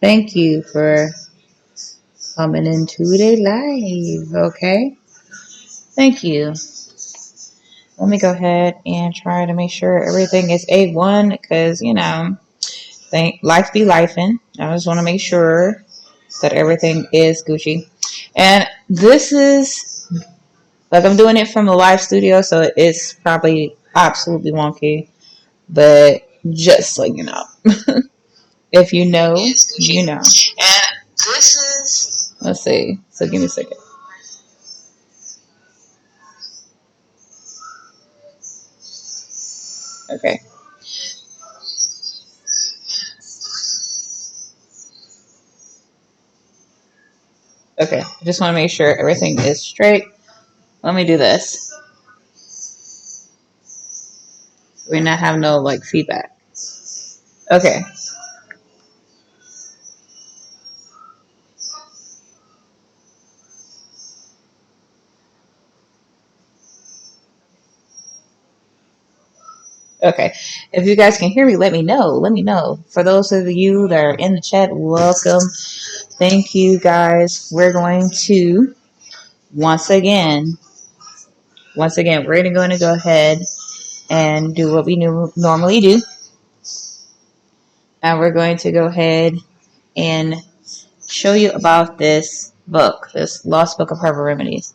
Thank you for coming into the live. Okay. Thank you. Let me go ahead and try to make sure everything is A1 because, life be lifing. I just want to make sure that everything is Gucci. And this is, like, I'm doing it from the live studio, so it's probably absolutely wonky. But just so you know, if you know, you know. And this is, let's see. So give me a second. Okay. Okay. I just want to make sure everything is straight. Let me do this. We not have no like feedback. Okay. Okay. If you guys can hear me, let me know. Let me know. For those of you that are in the chat, welcome. Thank you guys. We're going to once again, we're going to go ahead and do what we normally do. And we're going to go ahead and show you about this book, this Lost Book of Herbal Remedies.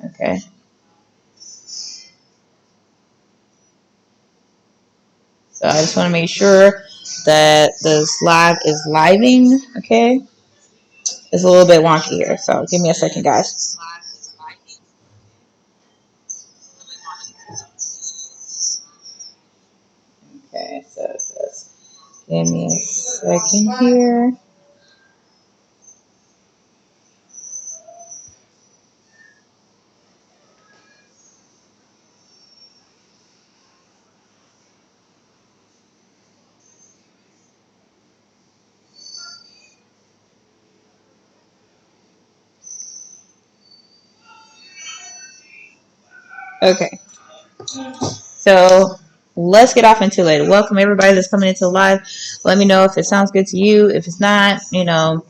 Okay. So I just want to make sure that this live is living. Okay. It's a little bit wonky here, so give me a second, guys. Okay, so just give me a second here. Okay, so let's get off into it. Welcome everybody that's coming into live. Let me know if it sounds good to you. If it's not, I know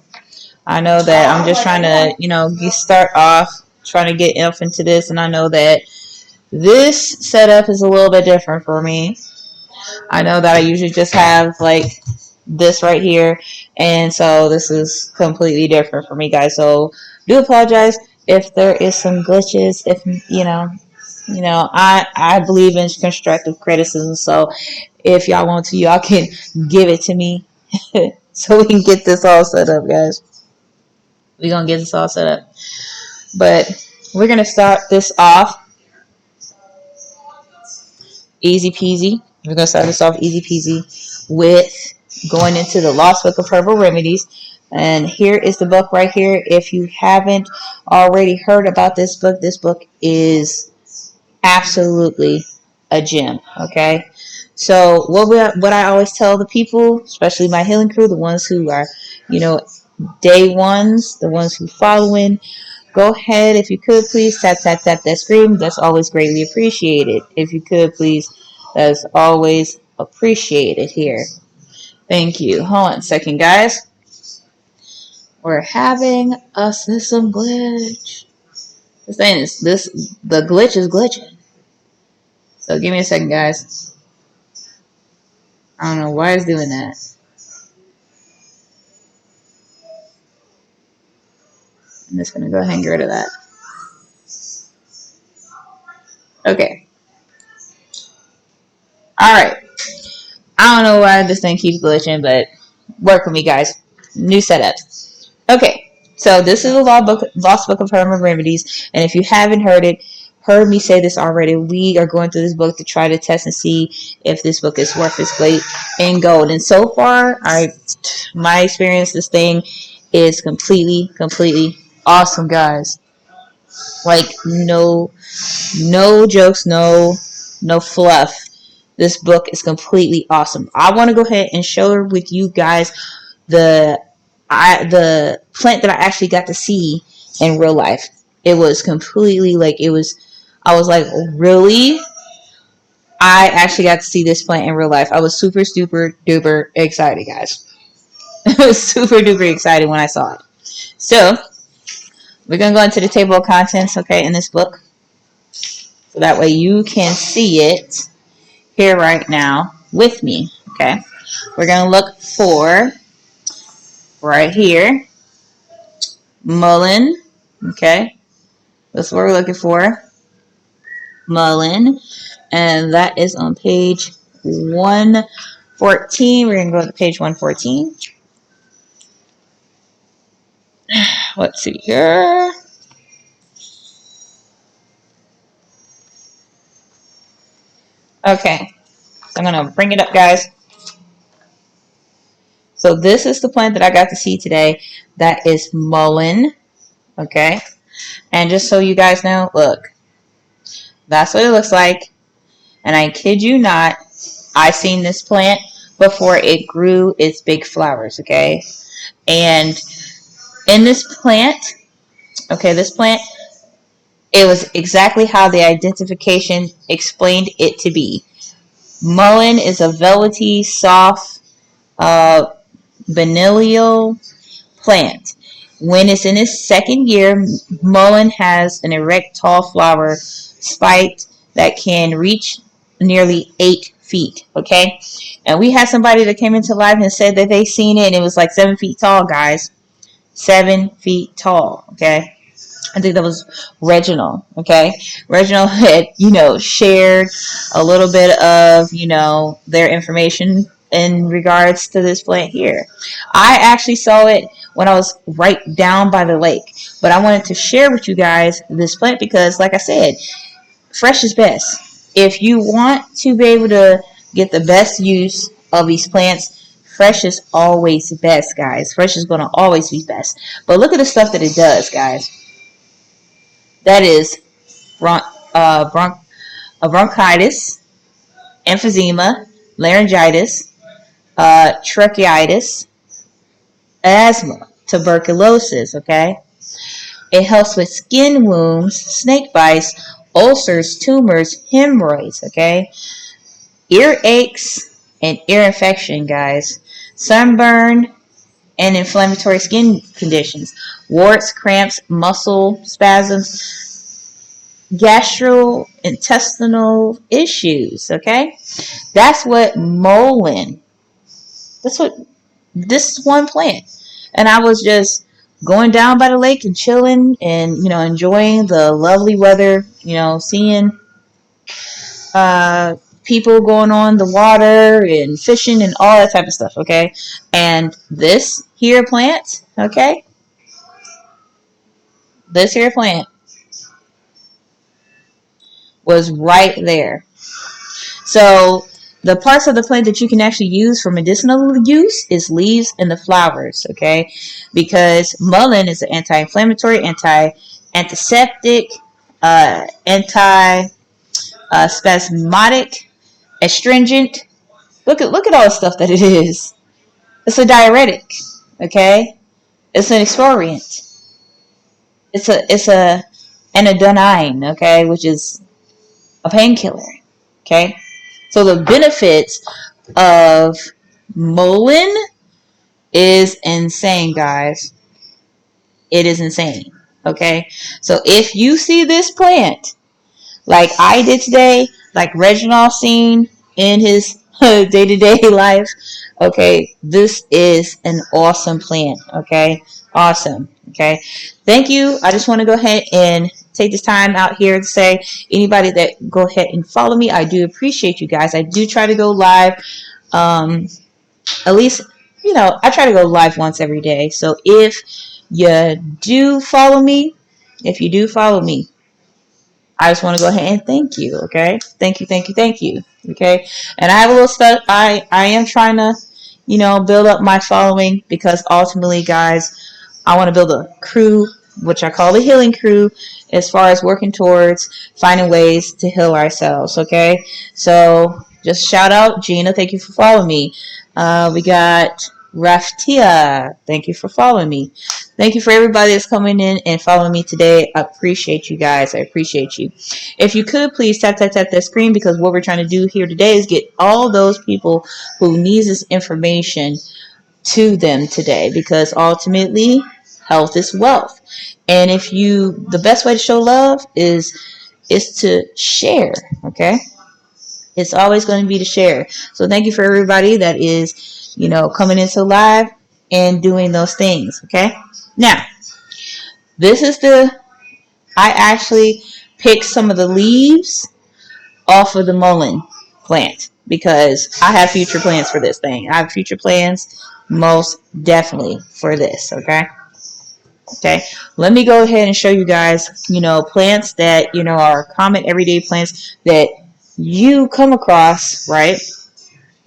that I'm just trying to, start off, trying to get enough into this, and I know that this setup is a little bit different for me. I know that I usually just have like this right here, and so this is completely different for me, guys. So do apologize if there is some glitches. If I believe in constructive criticism. So if y'all want to, y'all can give it to me, so we can get this all set up, guys. We're gonna get this all set up, but we're gonna start this off easy peasy. We're gonna start this off easy peasy with going into the Lost Book of Herbal Remedies. And here is the book right here. If you haven't already heard about this book is absolutely a gem. Okay, so what I always tell the people, especially my healing crew, the ones who are, day ones, the ones who following, go ahead, if you could please tap that screen. That's always greatly appreciated. If you could please, that's always appreciated here. Thank you. Hold on a second, guys. We're having a system glitch. The glitch is glitching. So give me a second, guys. I don't know why it's doing that. I'm just gonna go ahead and get rid of that. Okay. Alright. I don't know why this thing keeps glitching, but work with me, guys. New setup. Okay. So this is a Lost Book of Herbal Remedies, and if you haven't heard me say this already, we are going through this book to try to test and see if this book is worth its weight in gold. And so far, my experience, this thing is completely awesome, guys. Like no jokes, no fluff. This book is completely awesome. I want to go ahead and share with you guys the plant that I actually got to see in real life. It was completely like I was like, really? I actually got to see this plant in real life. I was super, super duper excited, guys. I was super duper excited when I saw it. So, we're going to go into the table of contents, okay, in this book. So that way you can see it here right now with me, okay? We're going to look for, right here, mullein, okay? That's what we're looking for. Mullein. And that is on page 114. We're going to go to page 114. Let's see here. Okay. So I'm going to bring it up, guys. So this is the plant that I got to see today. That is mullein. Okay. And just so you guys know, look. That's what it looks like. And I kid you not, I seen this plant before it grew its big flowers, okay? And in this plant, okay, this plant, it was exactly how the identification explained it to be. Mullein is a velvety, soft, vanillal plant. When it's in its second year, mullein has an erect, tall flower spike that can reach nearly 8 feet. Okay, and we had somebody that came into live and said that they seen it and it was like 7 feet tall, guys. 7 feet tall. Okay, I think that was Reginald. Okay, Reginald had, shared a little bit of, their information in regards to this plant here. I actually saw it when I was right down by the lake, but I wanted to share with you guys this plant because, like I said, fresh is best. If you want to be able to get the best use of these plants, fresh is always best, guys. Fresh is going to always be best. But look at the stuff that it does, guys. That is bronchitis, emphysema, laryngitis, tracheitis, asthma, tuberculosis, okay? It helps with skin wounds, snake bites, ulcers, tumors, hemorrhoids, okay? Ear aches and ear infection, guys. Sunburn and inflammatory skin conditions. Warts, cramps, muscle spasms, gastrointestinal issues, okay? That's what mullein, that's what this one plant. And I was just going down by the lake and chilling and, enjoying the lovely weather, seeing people going on the water and fishing and all that type of stuff, okay? And this here plant, okay? This here plant was right there. So the parts of the plant that you can actually use for medicinal use is leaves and the flowers, okay? Because mullein is an anti-inflammatory, antiseptic, anti-spasmodic, astringent. Look at all the stuff that it is. It's a diuretic, okay? It's an exfoliant. It's a anodine, okay, which is a painkiller, okay? So the benefits of mullein is insane, guys. It is insane, okay? So if you see this plant, like I did today, like Reginald seen in his day-to-day life, okay, this is an awesome plant, okay? Awesome, okay? Thank you. I just want to go ahead and take this time out here to say, anybody that go ahead and follow me, I do appreciate you guys. I do try to go live, at least, I try to go live once every day. So if you do follow me, I just want to go ahead and thank you, okay? Thank you, okay? And I have a little stuff. I am trying to, build up my following because ultimately, guys, I want to build a crew, which I call the healing crew, as far as working towards finding ways to heal ourselves, okay? So just shout out, Gina. Thank you for following me. We got Raftia, thank you for following me. Thank you for everybody that's coming in and following me today. I appreciate you guys. I appreciate you. If you could, please tap that screen, because what we're trying to do here today is get all those people who needs this information to them today, because ultimately health is wealth. And the best way to show love is to share, okay? It's always going to be to share. So thank you for everybody that is, coming into live and doing those things, okay? Now, this is I actually picked some of the leaves off of the mullein plant, because I have future plans for this thing. I have future plans most definitely for this, okay? Okay, let me go ahead and show you guys, plants that, are common everyday plants that you come across, right?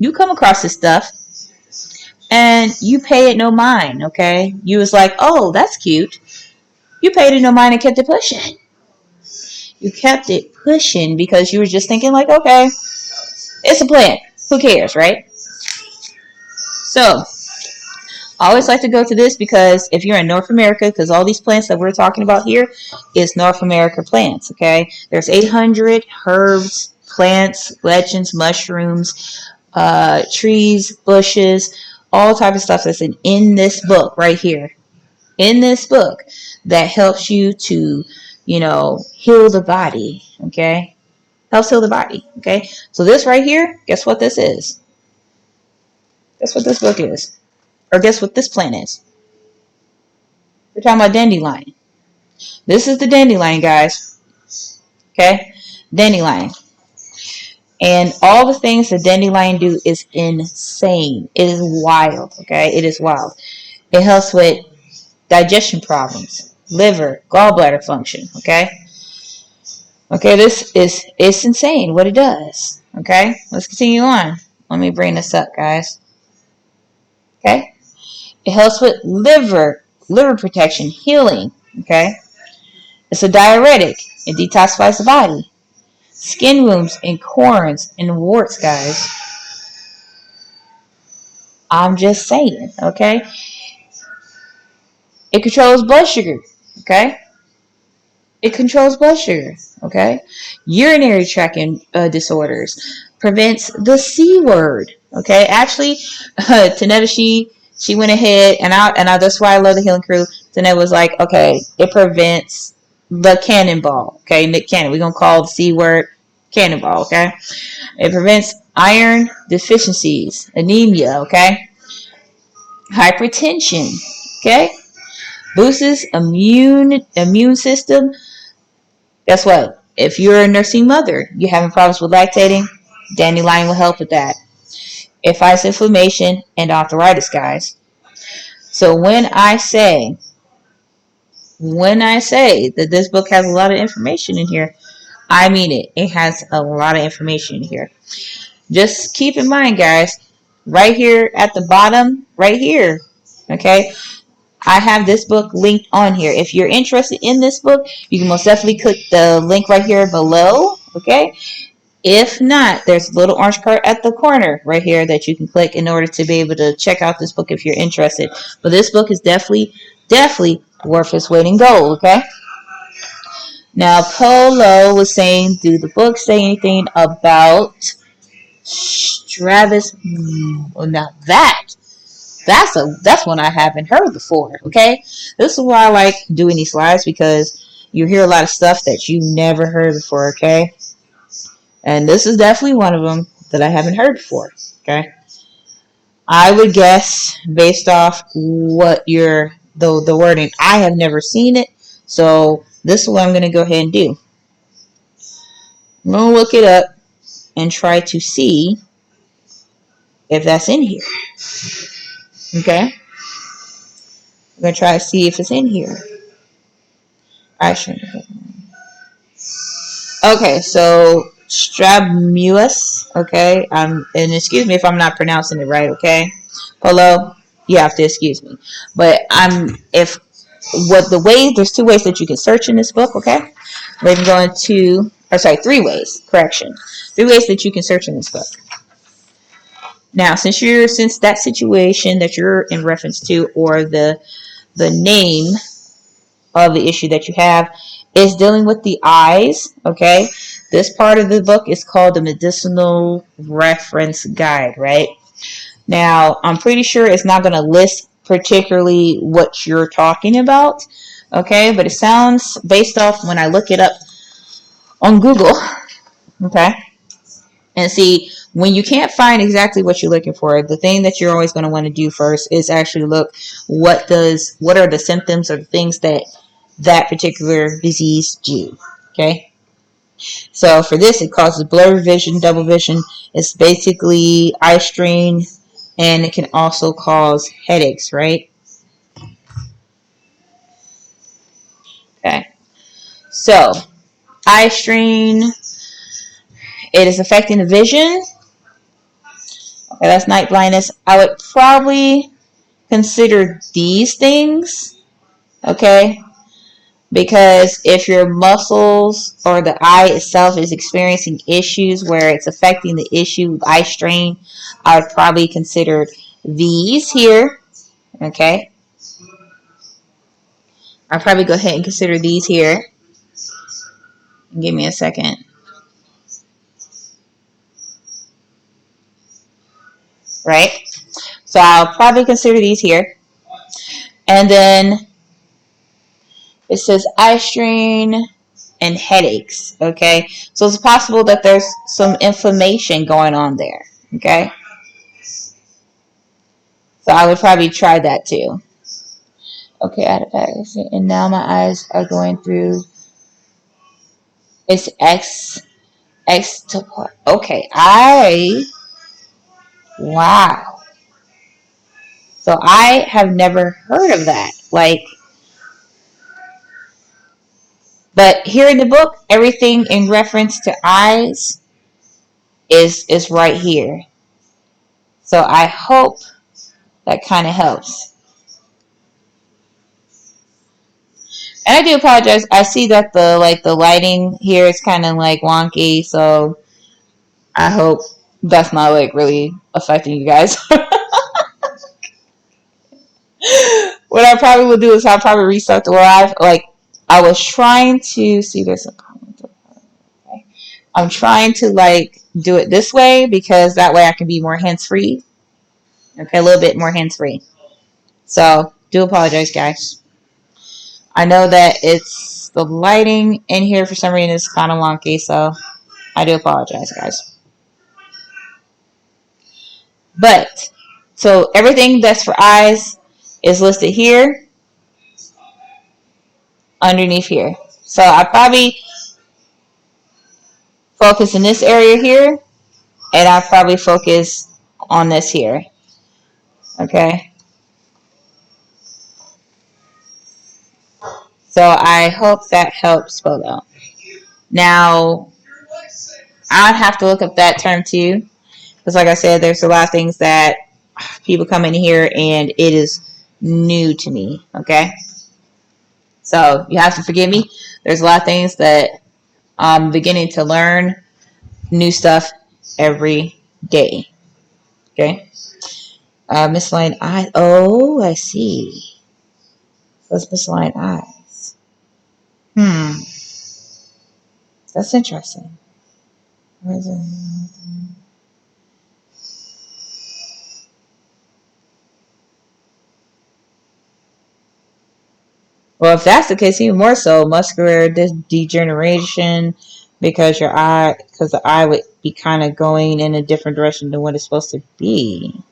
You come across this stuff and you pay it no mind, okay? You was like, oh, that's cute. You paid it no mind and kept it pushing. You kept it pushing because you were just thinking like, okay, it's a plant. Who cares, right? So, I always like to go to this because if you're in North America, because all these plants that we're talking about here is North America plants, okay? There's 800 herbs, plants, legends, mushrooms, trees, bushes, all type of stuff that's in this book right here. In this book that helps you to, heal the body, okay? Helps heal the body, okay? So this right here, guess what this is? Guess what this book is? Or guess what this plant is? We're talking about dandelion. This is the dandelion, guys. Okay? Dandelion. And all the things that dandelion do is insane. It is wild. Okay? It is wild. It helps with digestion problems, liver, gallbladder function. Okay? Okay, it's insane what it does. Okay? Let's continue on. Let me bring this up, guys. Okay? It helps with liver protection, healing. Okay? It's a diuretic. It detoxifies the body. Skin wounds and corns and warts, guys. I'm just saying, okay? It controls blood sugar, okay? It controls blood sugar, okay? Urinary tract disorders. Prevents the C word, okay? Actually, Tanetta, she went ahead, and that's why I love the Healing Crew. Tanetta was like, okay, it prevents the cannonball, okay? Nick Cannon. We're going to call the C word cannonball, okay? It prevents iron deficiencies, anemia, okay? Hypertension, okay? Boosts immune system. Guess what? If you're a nursing mother, you're having problems with lactating, dandelion will help with that. It fights inflammation and arthritis, guys. So when I say that this book has a lot of information in here, I mean it. It has a lot of information in here. Just keep in mind, guys, right here at the bottom, right here, okay, I have this book linked on here. If you're interested in this book, you can most definitely click the link right here below, okay? If not, there's a little orange card at the corner right here that you can click in order to be able to check out this book if you're interested. But this book is definitely worth its weight in gold, okay? Now, Polo was saying, do the book say anything about Stravis? Well, now that's one I haven't heard before, okay? This is why I like doing these lives, because you hear a lot of stuff that you never heard before, okay? And this is definitely one of them that I haven't heard before, okay? I would guess based off what the wording. I have never seen it, so this is what I'm going to go ahead and do. I'm going to look it up and try to see if that's in here. Okay? I'm going to try to see if it's in here. I shouldn't. Okay, so Strabmuus, okay? And excuse me if I'm not pronouncing it right, okay? Polo, you have to excuse me. But there's 2 ways that you can search in this book, okay? We're going to, 3 ways, correction. 3 ways that you can search in this book. Now, since that situation that you're in reference to, or the name of the issue that you have is dealing with the eyes, okay? This part of the book is called the Medicinal Reference Guide, right? Now, I'm pretty sure it's not going to list particularly what you're talking about, okay? But it sounds, based off when I look it up on Google, okay? And see, when you can't find exactly what you're looking for, the thing that you're always going to want to do first is actually look what are the symptoms or the things that that particular disease do. Okay, so for this, it causes blurred vision, double vision. It's basically eye strain, and it can also cause headaches. Right? Okay, so eye strain. It is affecting the vision. Okay, that's night blindness. I would probably consider these things, okay? Because if your muscles or the eye itself is experiencing issues where it's affecting the issue of eye strain, I would probably consider these here, okay? I'll probably go ahead and consider these here. Give me a second. Right? So I'll probably consider these here. And then it says eye strain and headaches, okay? So it's possible that there's some inflammation going on there, okay? So I would probably try that too. Okay, out of that. And now my eyes are going through. It's X to part. Okay, wow. So I have never heard of that. Like, but here in the book, everything in reference to eyes is right here. So I hope that kind of helps. And I do apologize. I see that the lighting here is kind of like wonky, so I hope that's not like really affecting you guys. What I probably will do is I'll probably restart the live. Like I was trying to see there's a comment. Okay. I'm trying to like do it this way because that way I can be more hands free. Okay, a little bit more hands free. So do apologize, guys. I know that it's the lighting in here for some reason is kind of wonky, so I do apologize, guys. But so everything that's for eyes is listed here underneath here. So I probably focus in this area here, and I probably focus on this here. Okay. So I hope that helps spell out. Now, I'd have to look up that term too, because like I said, there's a lot of things that people come in here and it is new to me. Okay. So you have to forgive me. There's a lot of things that I'm beginning to learn new stuff every day. Okay. Misaligned eyes. Oh, I see. That's misaligned eyes. That's interesting. Well, if that's the case, even more so, muscular degeneration, because the eye would be kind of going in a different direction than what it's supposed to be.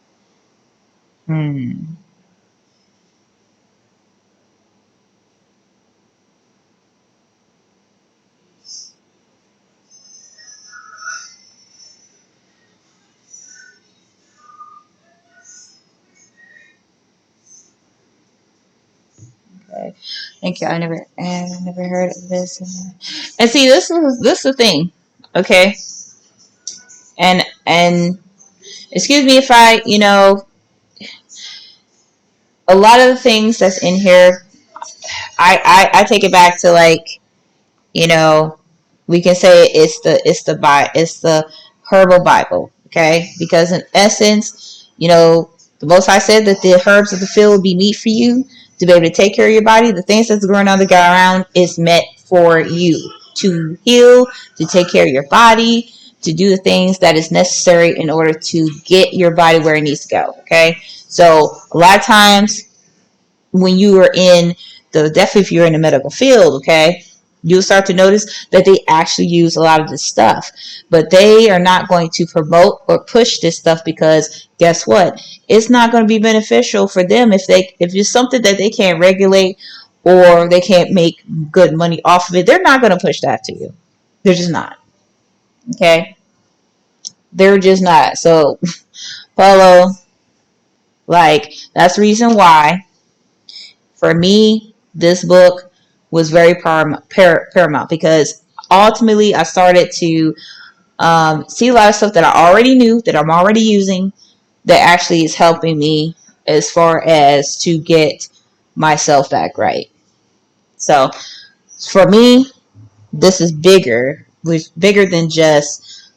Okay. Thank you. I never heard of this. And see, this is the thing. Okay. And excuse me if a lot of the things that's in here, I take it back to like, we can say it's the herbal Bible. Okay, because in essence, the Most High said that the herbs of the field would be meat for you to be able to take care of your body. The things that's growing on the ground is meant for you to heal, to take care of your body, to do the things that is necessary in order to get your body where it needs to go. Okay, so a lot of times when you are in definitely if you're in the medical field, okay, you'll start to notice that they actually use a lot of this stuff, but they are not going to promote or push this stuff because guess what? It's not going to be beneficial for them if it's something that they can't regulate or they can't make good money off of it. They're not going to push that to you. They're just not. Okay, they're just not. So, Paulo, that's the reason why for me, this book was very paramount because ultimately I started to see a lot of stuff that I already knew that I'm already using that actually is helping me as far as to get myself back right. So for me, this is bigger than just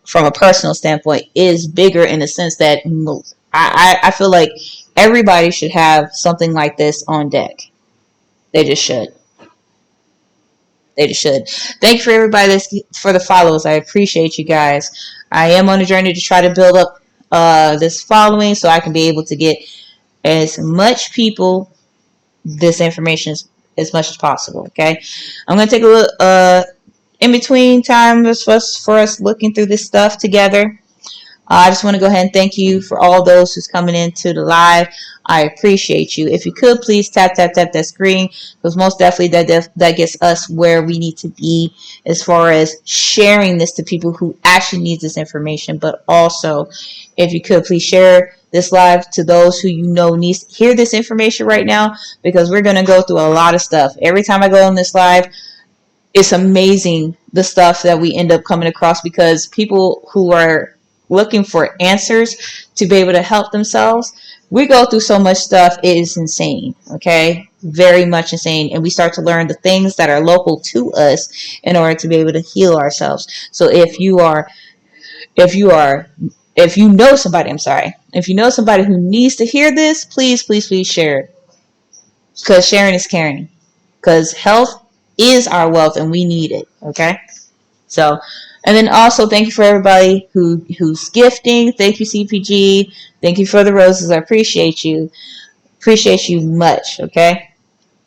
from a personal standpoint. Is bigger in the sense that I feel like everybody should have something like this on deck. They just should. They just should. Thank you for everybody for the follows. I appreciate you guys. I am on a journey to try to build up this following so I can be able to get as much people this information as much as possible. Okay, I'm gonna take a little in between time for us looking through this stuff together. I just want to go ahead and thank you for all those who's coming into the live. I appreciate you. If you could please tap that screen, because most definitely that gets us where we need to be as far as sharing this to people who actually need this information. But also, if you could please share this live to those who needs to hear this information right now, because we're going to go through a lot of stuff. Every time I go on this live, it's amazing the stuff that we end up coming across because people who are looking for answers to be able to help themselves, we go through so much stuff, it is insane. Okay, very much insane, and we start to learn the things that are local to us in order to be able to heal ourselves. So if you know somebody, if you know somebody who needs to hear this, please share it, because sharing is caring, because health is our wealth and we need it. Okay, so, and then also thank you for everybody who's gifting. Thank you, CPG. Thank you for the roses. I appreciate you. Appreciate you much. Okay,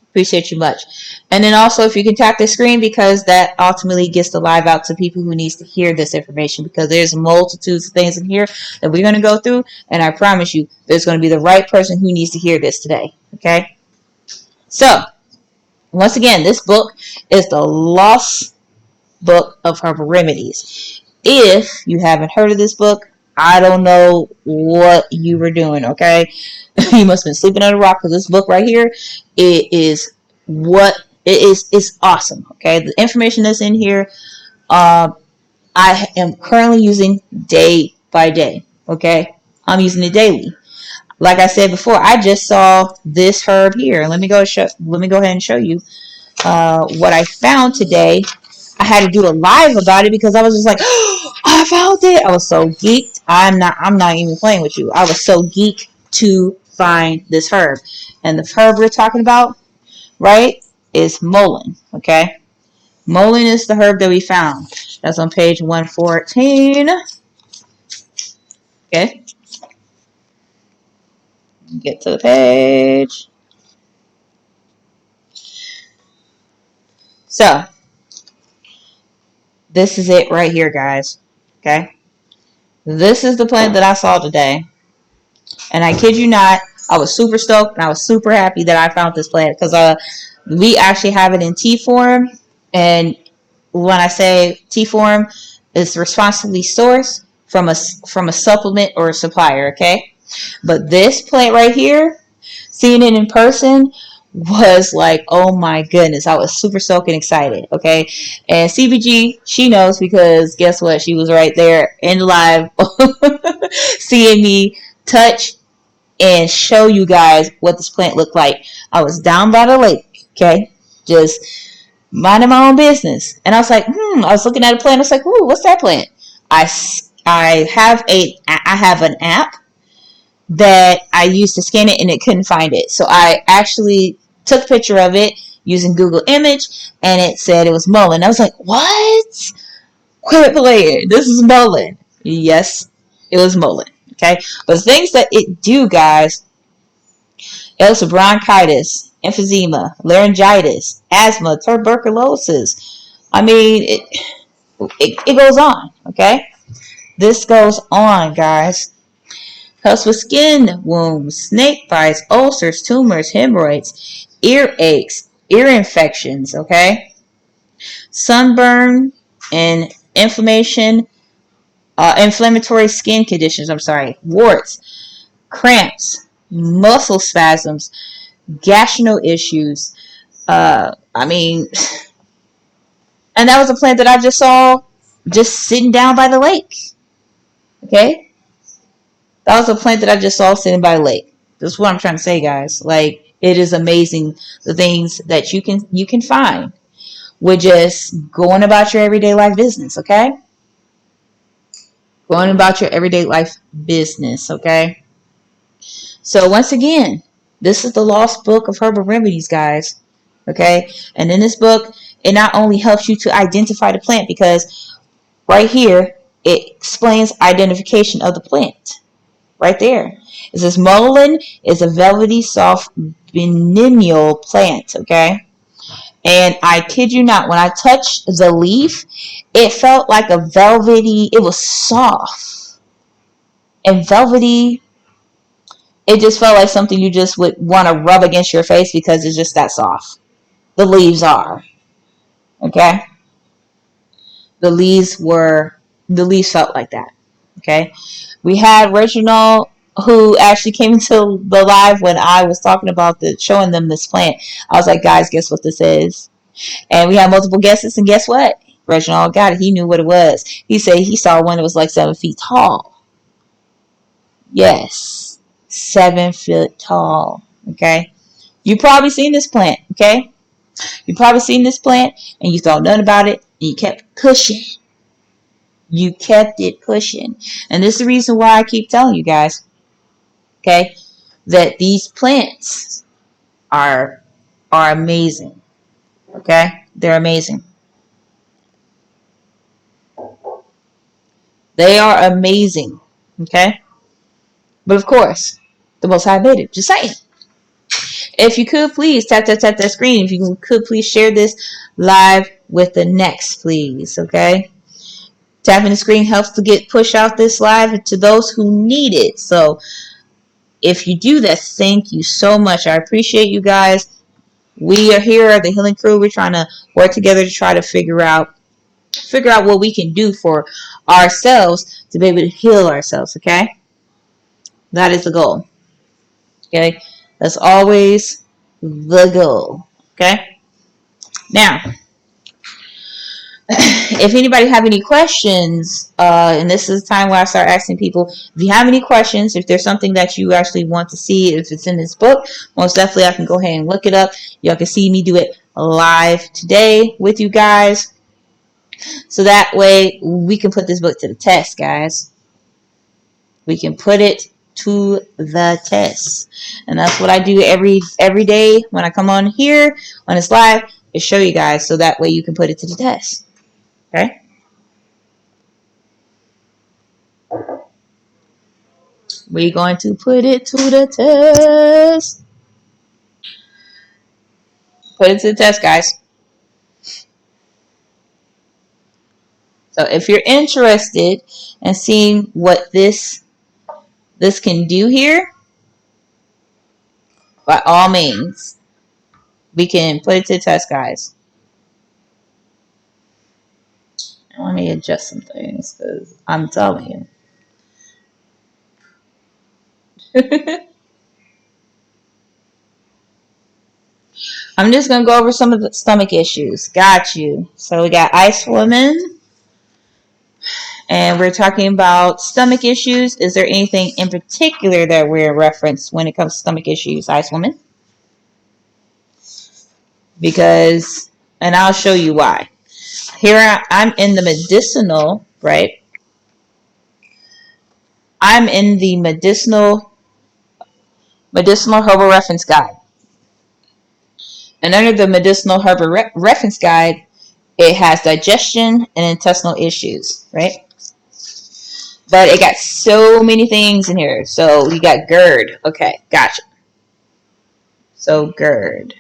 appreciate you much. And then also, if you can tap the screen, because that ultimately gets the live out to people who needs to hear this information, because there's multitudes of things in here that we're going to go through, and I promise you there's going to be the right person who needs to hear this today. Okay, so once again, this book is the Lost Book of Herbal Remedies. If you haven't heard of this book, I don't know what you were doing. Okay, you must have been sleeping on a rock, because this book right here, it's awesome. Okay, the information that's in here, I am currently using day by day. Okay, I'm using it daily. Like I said before, I just saw this herb here. Let me go ahead and show you what I found today. I had to do a live about it because I was just like, oh, I found it. I was so geeked. I'm not even playing with you. I was so geeked to find this herb. And the herb we're talking about, right, is mullein. Okay, mullein is the herb that we found. That's on page 114. Okay, get to the page. So this is it right here, guys. Okay, this is the plant that I saw today. And I kid you not, I was super stoked and I was super happy that I found this plant, because we actually have it in tea form. And when I say tea form, it's responsibly sourced from a supplement or a supplier. Okay, but this plant right here, seeing it in person was like, oh my goodness, I was super stoked and excited. Okay, and CBG, she knows, because guess what, she was right there in live seeing me touch and show you guys what this plant looked like. I was down by the lake, okay, just minding my own business, and I was like, I was looking at a plant. I was like, ooh, what's that plant? I I have an app that I used to scan it and it couldn't find it. So I actually took a picture of it using Google Image and it said it was mullein. I was like, what? Quit playing. This is mullein. Yes, it was mullein. Okay. But the things that it do, guys, it was bronchitis, emphysema, laryngitis, asthma, tuberculosis. I mean, it goes on. Okay. This goes on, guys. Helps with skin wounds, snake bites, ulcers, tumors, hemorrhoids, ear aches, ear infections, okay? Sunburn and inflammatory skin conditions, warts, cramps, muscle spasms, gastro issues. I mean, and that was a plant that I just saw just sitting down by the lake, okay? That was a plant that I just saw sitting by a lake. That's what I'm trying to say, guys. Like, it is amazing the things that you can find with just going about your everyday life business, okay? Going about your everyday life business, okay? So once again, this is the Lost Book of Herbal Remedies, guys. Okay? And in this book, it not only helps you to identify the plant, because right here it explains identification of the plant. Right there. It says mullein is a velvety, soft, biennial plant, okay? And I kid you not, when I touched the leaf, it felt like a velvety, it was soft and velvety. It just felt like something you just would want to rub against your face because it's just that soft. The leaves are, okay? The leaves felt like that, okay? We had Reginald, who actually came into the live when I was talking about showing them this plant. I was like, guys, guess what this is? And we had multiple guesses, and guess what? Reginald got it. He knew what it was. He said he saw one that was like 7 feet tall. Yes, 7 feet tall. Okay, you probably seen this plant. Okay, you probably seen this plant, and you thought nothing about it, and you kept pushing. You kept it pushing, and this is the reason why I keep telling you guys. Okay, that these plants are amazing. Okay, they're amazing. They are amazing. Okay, but of course, the Most High made it. Just saying. If you could please tap that screen. If you could please share this live with the next, please. Okay, tapping the screen helps to get push out this live to those who need it. So if you do that, thank you so much. I appreciate you guys. We are here, the Healing Crew. We're trying to work together to try to figure out what we can do for ourselves to be able to heal ourselves. Okay, that is the goal. Okay, that's always the goal. Okay, now if anybody have any questions, and this is the time where I start asking people, if you have any questions, if there's something that you actually want to see, if it's in this book, most definitely I can go ahead and look it up. Y'all can see me do it live today with you guys. So that way we can put this book to the test, guys. We can put it to the test. And that's what I do every day when I come on here, when it's live, is show you guys so that way you can put it to the test. Okay? We're going to put it to the test. Put it to the test, guys. So if you're interested in seeing what this can do here, by all means, we can put it to the test, guys. Let me adjust some things because I'm telling you. I'm just going to go over some of the stomach issues. Got you. So we got Ice Woman. And we're talking about stomach issues. Is there anything in particular that we're referenced when it comes to stomach issues, Ice Woman? Because, and I'll show you why. Here I'm in the medicinal, right? I'm in the medicinal herbal reference guide. And under the medicinal herbal reference guide, it has digestion and intestinal issues, right? But it got so many things in here. So you got GERD. Okay, gotcha. So GERD.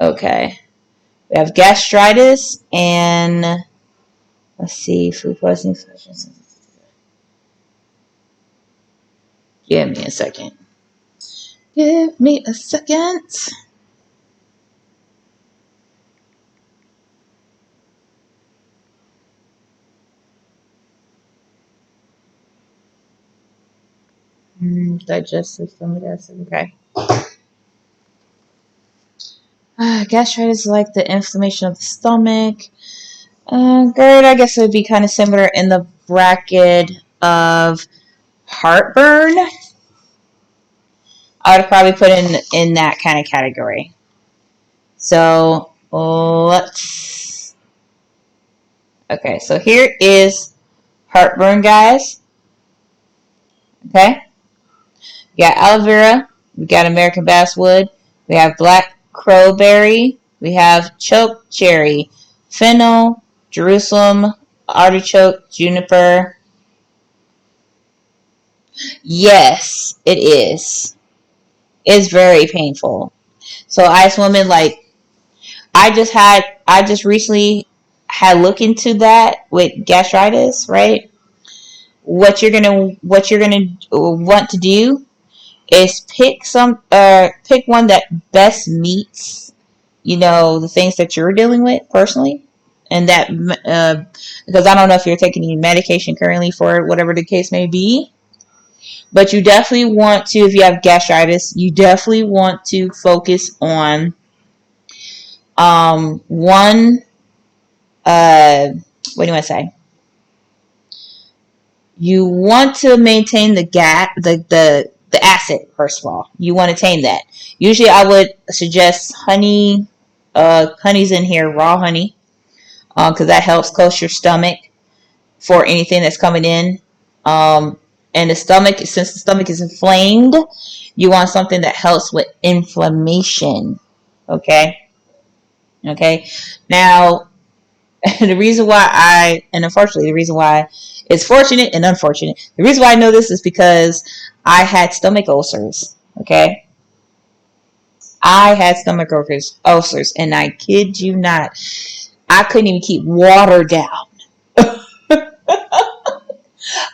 Okay. We have gastritis and let's see, food poisoning. Give me a second. Give me a second. Digestive stomach acid. Okay. Gastritis is like the inflammation of the stomach. GERD, I guess it would be kind of similar in the bracket of heartburn. I would probably put in that kind of category. So let's. Okay, so here is heartburn, guys. Okay, we got aloe vera, we got American basswood, we have black crowberry, we have choke cherry, fennel, Jerusalem, artichoke, juniper. Yes, it is. It's very painful. So ice woman, like I just recently had looked into that with gastritis, right? What you're gonna want to do is pick one that best meets the things that you're dealing with personally, and that because I don't know if you're taking any medication currently for whatever the case may be, but you definitely want to, if you have gastritis, you definitely want to focus on one what do I say? You want to maintain the acid, first of all. You want to tame that. Usually I would suggest honey. Honey's in here, raw honey, because that helps coat your stomach for anything that's coming in. And the stomach, since the stomach is inflamed, you want something that helps with inflammation. Okay? Okay? Now, unfortunately, the reason why it's fortunate and unfortunate, the reason why I know this is because I had stomach ulcers. Okay? I had stomach ulcers, and I kid you not, I couldn't even keep water down.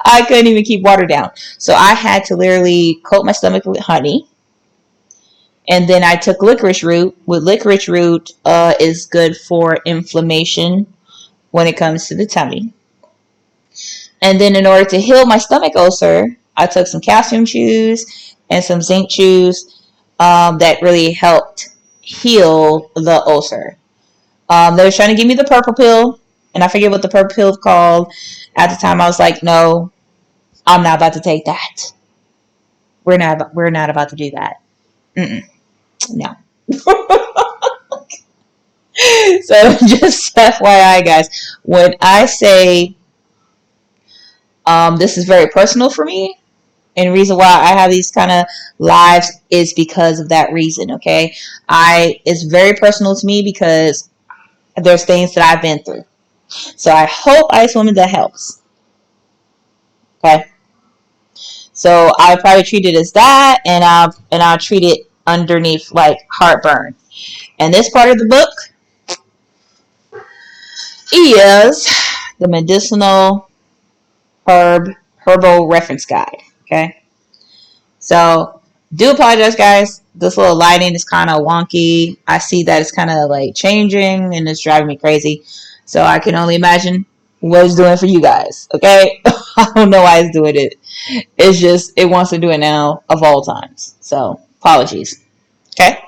I couldn't even keep water down. So I had to literally coat my stomach with honey. And then I took licorice root. With licorice root is good for inflammation when it comes to the tummy. And then in order to heal my stomach ulcer, I took some calcium chews and some zinc chews that really helped heal the ulcer. They were trying to give me the purple pill, and I forget what the purple pill is called. At the time, I was like, no, I'm not about to take that. We're not about to do that. No. So just FYI, guys, when I say this is very personal for me, and the reason why I have these kind of lives is because of that reason. Okay, it's very personal to me because there's things that I've been through. So I hope Ice Woman that helps. Okay. So I probably treat it as that, and I'll treat it underneath like heartburn. And this part of the book is the medicinal herbal reference guide. Okay. So do apologize, guys. This little lighting is kind of wonky. I see that it's kind of like changing, and it's driving me crazy. So I can only imagine what it's doing for you guys. Okay. I don't know why it's doing it. It's just, it wants to do it now of all times. So, apologies. Okay?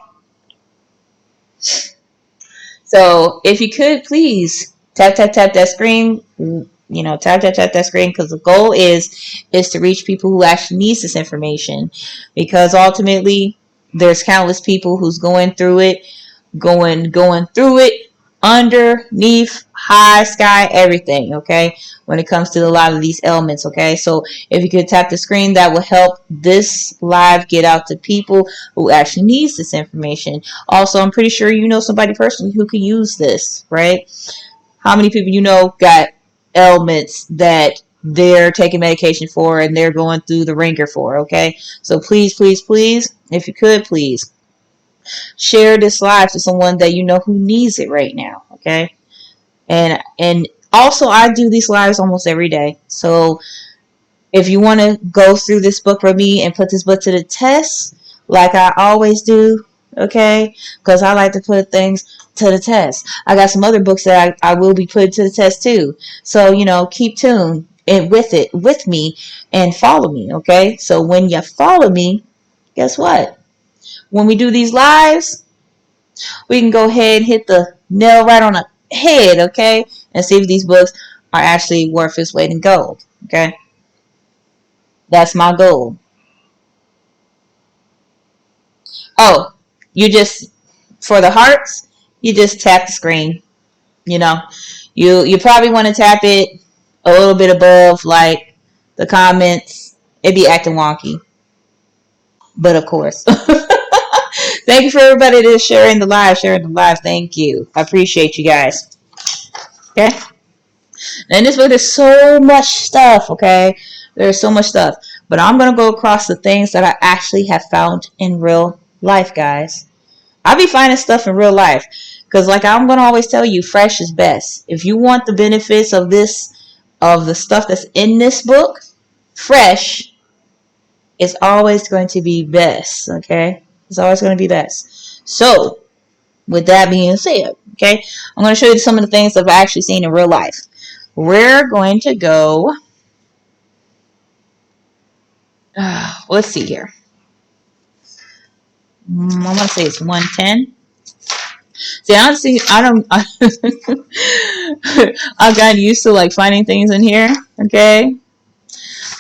So, if you could please tap that screen. Tap that screen, because the goal is to reach people who actually needs this information. Because ultimately, there's countless people who's going through it underneath, high, sky, everything, okay, when it comes to a lot of these elements, okay. So if you could tap the screen, that will help this live get out to people who actually needs this information. Also, I'm pretty sure you know somebody personally who could use this, right? How many people you know got ailments that they're taking medication for and they're going through the ringer for, okay? So please, please, please, if you could, please share this live to someone that you know who needs it right now, okay? And also, I do these lives almost every day. So if you want to go through this book with me and put this book to the test, like I always do, okay? Because I like to put things to the test. I got some other books that I will be putting to the test too. So, keep tuned and with me and follow me, okay? So when you follow me, guess what? When we do these lives, we can go ahead and hit the nail right on the head, okay? And see if these books are actually worth its weight in gold, okay? That's my goal. Oh, for the hearts, you just tap the screen. You know, you probably want to tap it a little bit above, like the comments. It'd be acting wonky, but of course. Thank you for everybody that's sharing the live, Thank you. I appreciate you guys. Okay. And this book, there's so much stuff, okay? There's so much stuff. But I'm going to go across the things that I actually have found in real life, guys. I'll be finding stuff in real life. Because like I'm going to always tell you, fresh is best. If you want the benefits of the stuff that's in this book, fresh is always going to be best, okay? It's always going to be best. So, with that being said, okay, I'm going to show you some of the things that I've actually seen in real life. We're going to go, let's see here. I'm going to say it's 110. See, I've gotten used to like finding things in here, okay,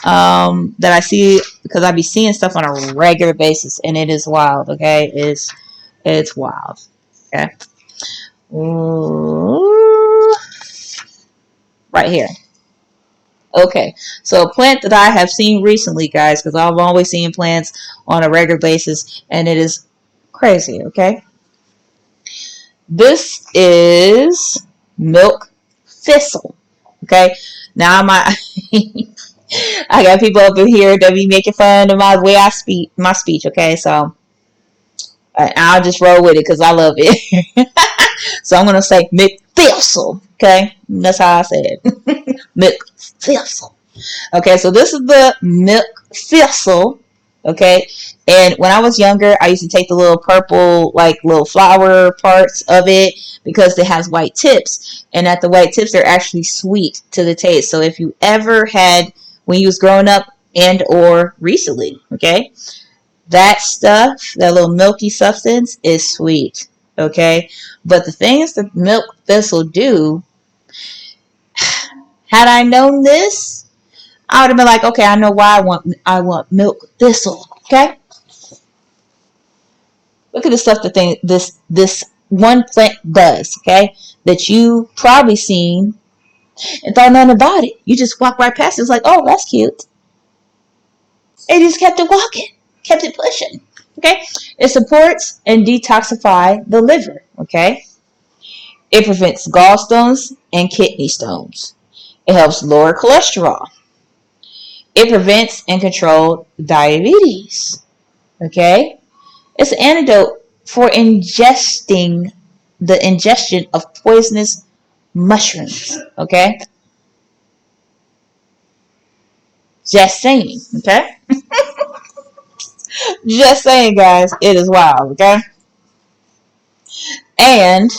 that I see because I be seeing stuff on a regular basis, and it is wild, okay, it's wild, okay. Ooh. Right here. Okay, so a plant that I have seen recently, guys, because I'm always seeing plants on a regular basis, and it is crazy, okay? This is milk thistle, okay? Now, I got people up in here that be making fun of my way I speak, my speech, okay? So, I'll just roll with it because I love it. So, I'm going to say milk thistle, okay? That's how I say it. Milk thistle. Okay, so this is the milk thistle. Okay, and when I was younger, I used to take the little purple, like little flower parts of it because it has white tips, and at the white tips, they're actually sweet to the taste. So if you ever had when you was growing up and or recently, okay, that stuff, that little milky substance is sweet. Okay, but the things that milk thistle do, had I known this, I would have been like, okay, I know why I want milk thistle. Okay, look at the stuff that this one plant does. Okay, that you probably seen and thought nothing about it. You just walk right past it. It's like, oh, that's cute. And you just kept it walking, kept it pushing. Okay, it supports and detoxify the liver. Okay, it prevents gallstones and kidney stones. It helps lower cholesterol. It prevents and controls diabetes. Okay? It's an antidote for the ingestion of poisonous mushrooms. Okay? Just saying. Okay? Just saying, guys. It is wild. Okay? And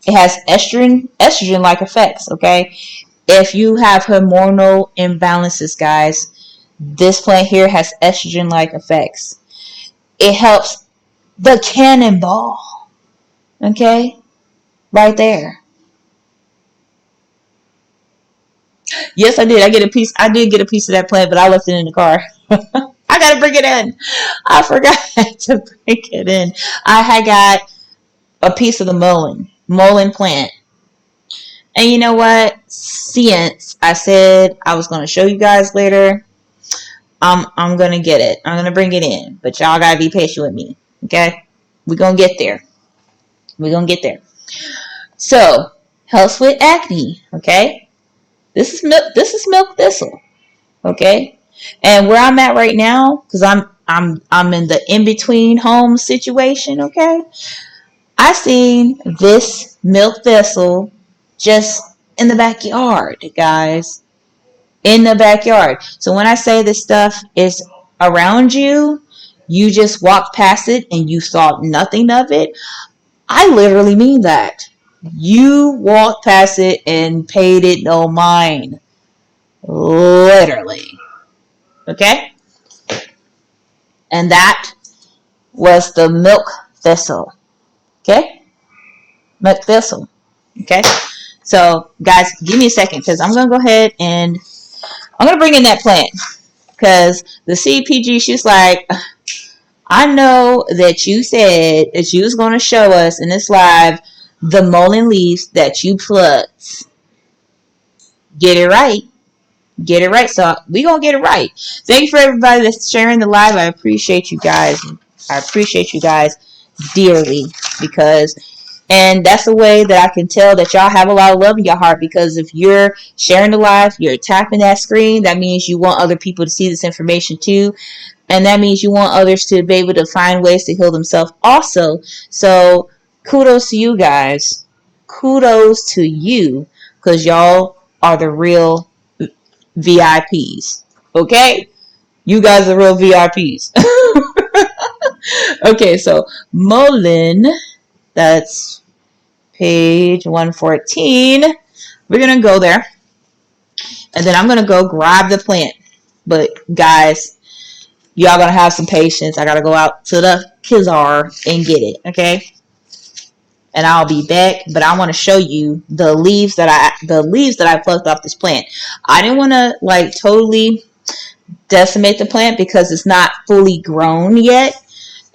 it has estrogen-like effects. Okay? If you have hormonal imbalances, guys, this plant here has estrogen-like effects. It helps the cannonball. Okay? Right there. Yes, I did. I did get a piece of that plant, but I left it in the car. I gotta bring it in. I forgot to bring it in. I had got a piece of the mullein plant. And you know what? Since I said I was going to show you guys later, I'm going to get it. I'm going to bring it in. But y'all got to be patient with me. Okay? We're going to get there. We're going to get there. So, helps with acne. Okay? This is milk thistle. Okay? And where I'm at right now, because I'm in the in-between home situation, okay? I seen this milk thistle just in the backyard, guys. In the backyard. So when I say this stuff is around you, you just walked past it and you thought nothing of it. I literally mean that. You walked past it and paid it no mind. Literally. Okay? And that was the milk thistle. Okay? Milk thistle. Okay? So, guys, give me a second because I'm going to go ahead and I'm going to bring in that plant because the CPG, she's like, I know that you said that you was going to show us in this live the mullein leaves that you plucked. Get it right. Get it right. So we going to get it right. Thank you for everybody that's sharing the live. I appreciate you guys. I appreciate you guys dearly because and that's the way that I can tell that y'all have a lot of love in your heart because if you're sharing the live, you're tapping that screen, that means you want other people to see this information too. And that means you want others to be able to find ways to heal themselves also. So kudos to you guys. Kudos to you because y'all are the real VIPs. Okay? You guys are real VIPs. Okay, so mullein, that's page 114. We're going to go there. And then I'm going to go grab the plant. But guys, y'all going to have some patience. I got to go out to the Kizar and get it. Okay? And I'll be back. But I want to show you the leaves that I plucked off this plant. I didn't want to like totally decimate the plant because it's not fully grown yet.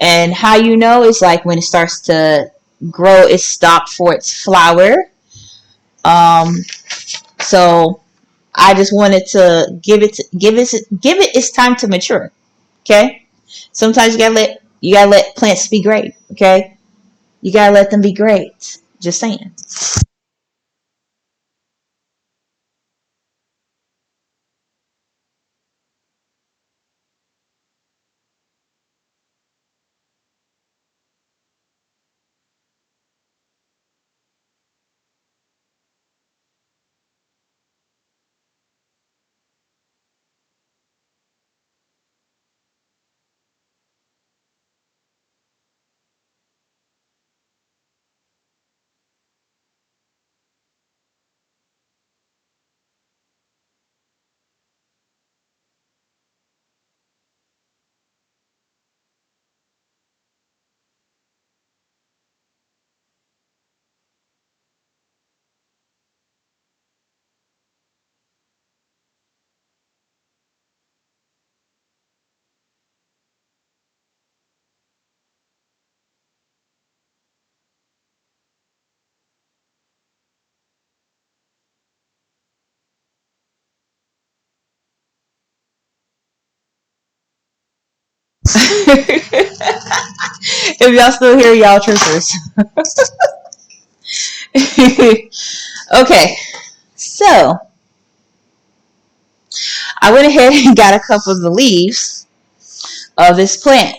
And how you know is like when it starts to grow, it's stopped for its flower. So I just wanted to give it its time to mature. Okay? Sometimes you gotta let plants be great. Okay? You gotta let them be great. Just saying. If y'all still here, y'all troopers. Okay, so I went ahead and got a couple of the leaves of this plant.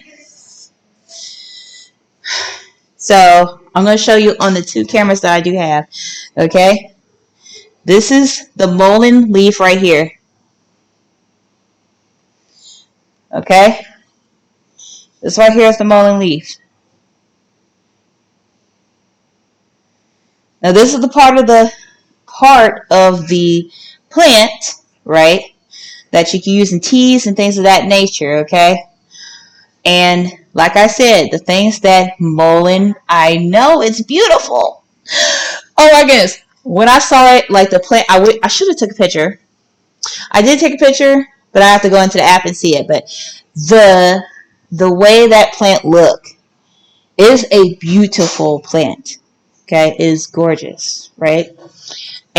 So I'm going to show you on the two cameras that I do have. Okay, this is the mullein leaf right here. Okay, this right here is the mullein leaf. Now this is the part of the plant, right, that you can use in teas and things of that nature, okay? And like I said, the things that mullein, I know it's beautiful. Oh my goodness. When I saw it, like the plant, I should have took a picture. I did take a picture, but I have to go into the app and see it. But the way that plant look is a beautiful plant. Okay, it is gorgeous, right?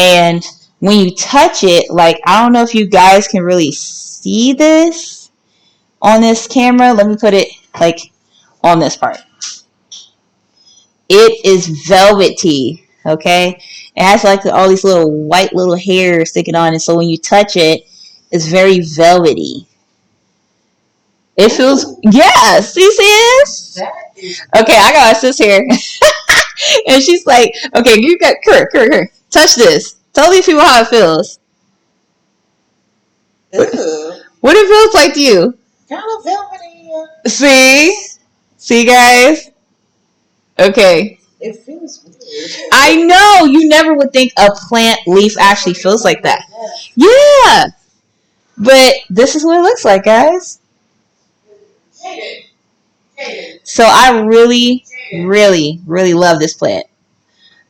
And when you touch it, like, I don't know if you guys can really see this on this camera. Let me put it like on this part. It is velvety, okay? It has like all these little white little hairs sticking on it. So when you touch it, it's very velvety. It feels, yeah, see this? Okay, I got my sis here. And she's like, okay, you got, Kurt, touch this. Tell these people how it feels. What it feels like to you? Kind of velvety. See, guys? Okay. It feels weird. I know, you never would think a plant leaf actually feels like that. Yeah. But this is what it looks like, guys. So I really, really, really love this plant.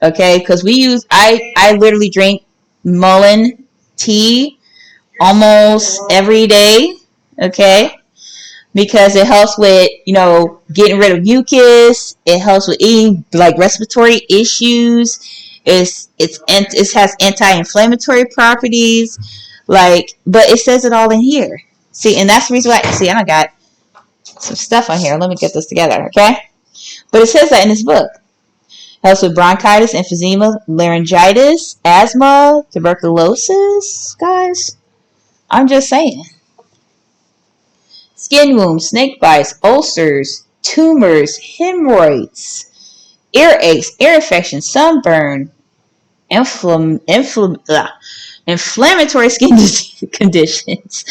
Okay, because I literally drink mullein tea almost every day. Okay, because it helps with, getting rid of mucus. It helps with eating, like, respiratory issues. It has anti-inflammatory properties. Like, but it says it all in here. See, and that's the reason why. See, I got some stuff on here. Let me get this together, okay? But it says that in this book. Helps with bronchitis, emphysema, laryngitis, asthma, tuberculosis, guys. I'm just saying. Skin wounds, snake bites, ulcers, tumors, hemorrhoids, earaches, ear infections, sunburn, inflammatory skin conditions,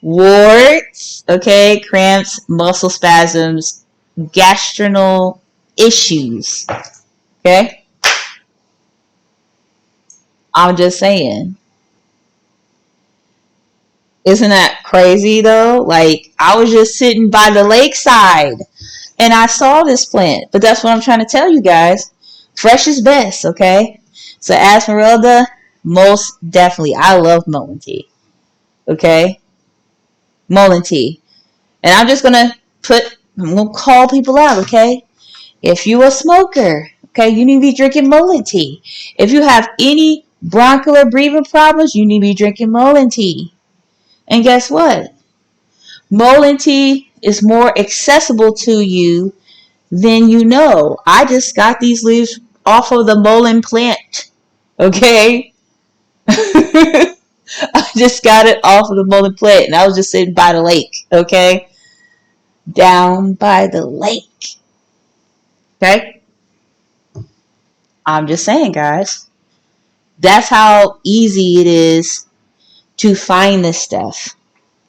warts, okay, cramps, muscle spasms, gastrointestinal issues. Okay? I'm just saying. Isn't that crazy though? Like, I was just sitting by the lakeside and I saw this plant. But that's what I'm trying to tell you guys. Fresh is best, okay? So Esmeralda, most definitely. I love mullein tea. Okay? Mullein tea. And I'm just gonna call people out, okay? If you a smoker, okay, you need to be drinking mullein tea. If you have any bronchial breathing problems, you need to be drinking mullein tea. And guess what? Mullein tea is more accessible to you than you know. I just got these leaves off of the mullein plant. Okay? I just got it off of the mullein plant and I was just sitting by the lake. Okay? Down by the lake. Okay? I'm just saying, guys. That's how easy it is to find this stuff.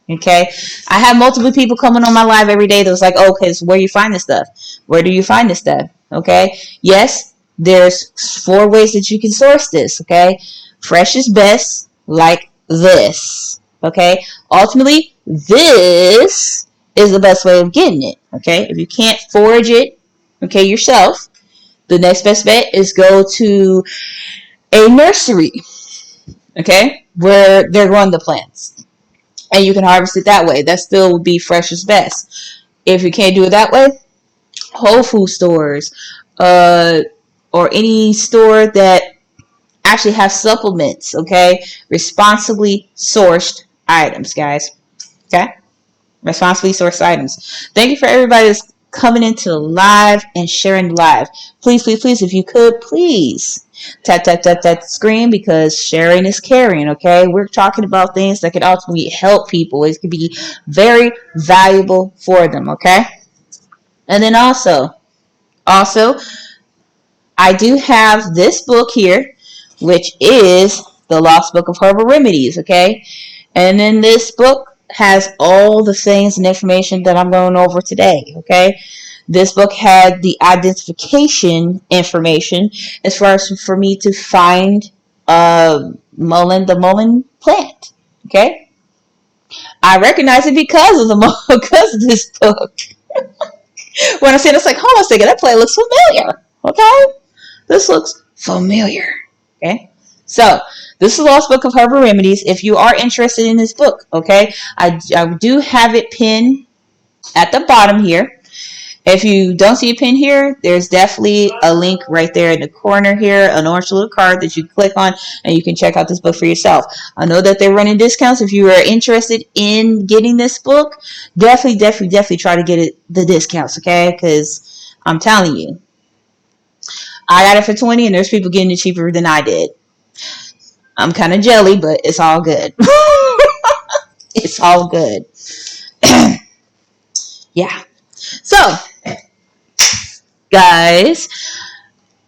Okay? I have multiple people coming on my live every day that was like, oh, okay, so where do you find this stuff? Where do you find this stuff? Okay? Yes, there's 4 ways that you can source this. Okay? Fresh is best, like this. Okay? Ultimately, this is the best way of getting it. Okay? If you can't forage it, okay, yourself, the next best bet is go to a nursery, okay, where they're growing the plants. And you can harvest it that way. That still would be fresh as best. If you can't do it that way, Whole Food stores, or any store that actually have supplements, okay? Responsibly sourced items, guys. Okay? Responsibly sourced items. Thank you for everybody that's coming into the live and sharing the live. Please, please, please, if you could, please tap that screen, because sharing is caring, okay? We're talking about things that could ultimately help people. It could be very valuable for them, okay? And then also, I do have this book here, which is The Lost Book of Herbal Remedies, okay? And then this book has all the things and information that I'm going over today, okay? This book had the identification information as far as for me to find the mullein plant, okay? I recognize it because of this book. When I see it, it's like, hold on a second, that plant looks familiar, okay? This looks familiar, okay? So, this is the Lost Book of Herbal Remedies. If you are interested in this book, okay, I do have it pinned at the bottom here. If you don't see a pin here, there's definitely a link right there in the corner here, an orange little card that you click on, and you can check out this book for yourself. I know that they're running discounts. If you are interested in getting this book, definitely try to get the discounts, okay? Because I'm telling you, I got it for 20, and there's people getting it cheaper than I did. I'm kind of jelly, but it's all good. It's all good. Yeah. So, guys,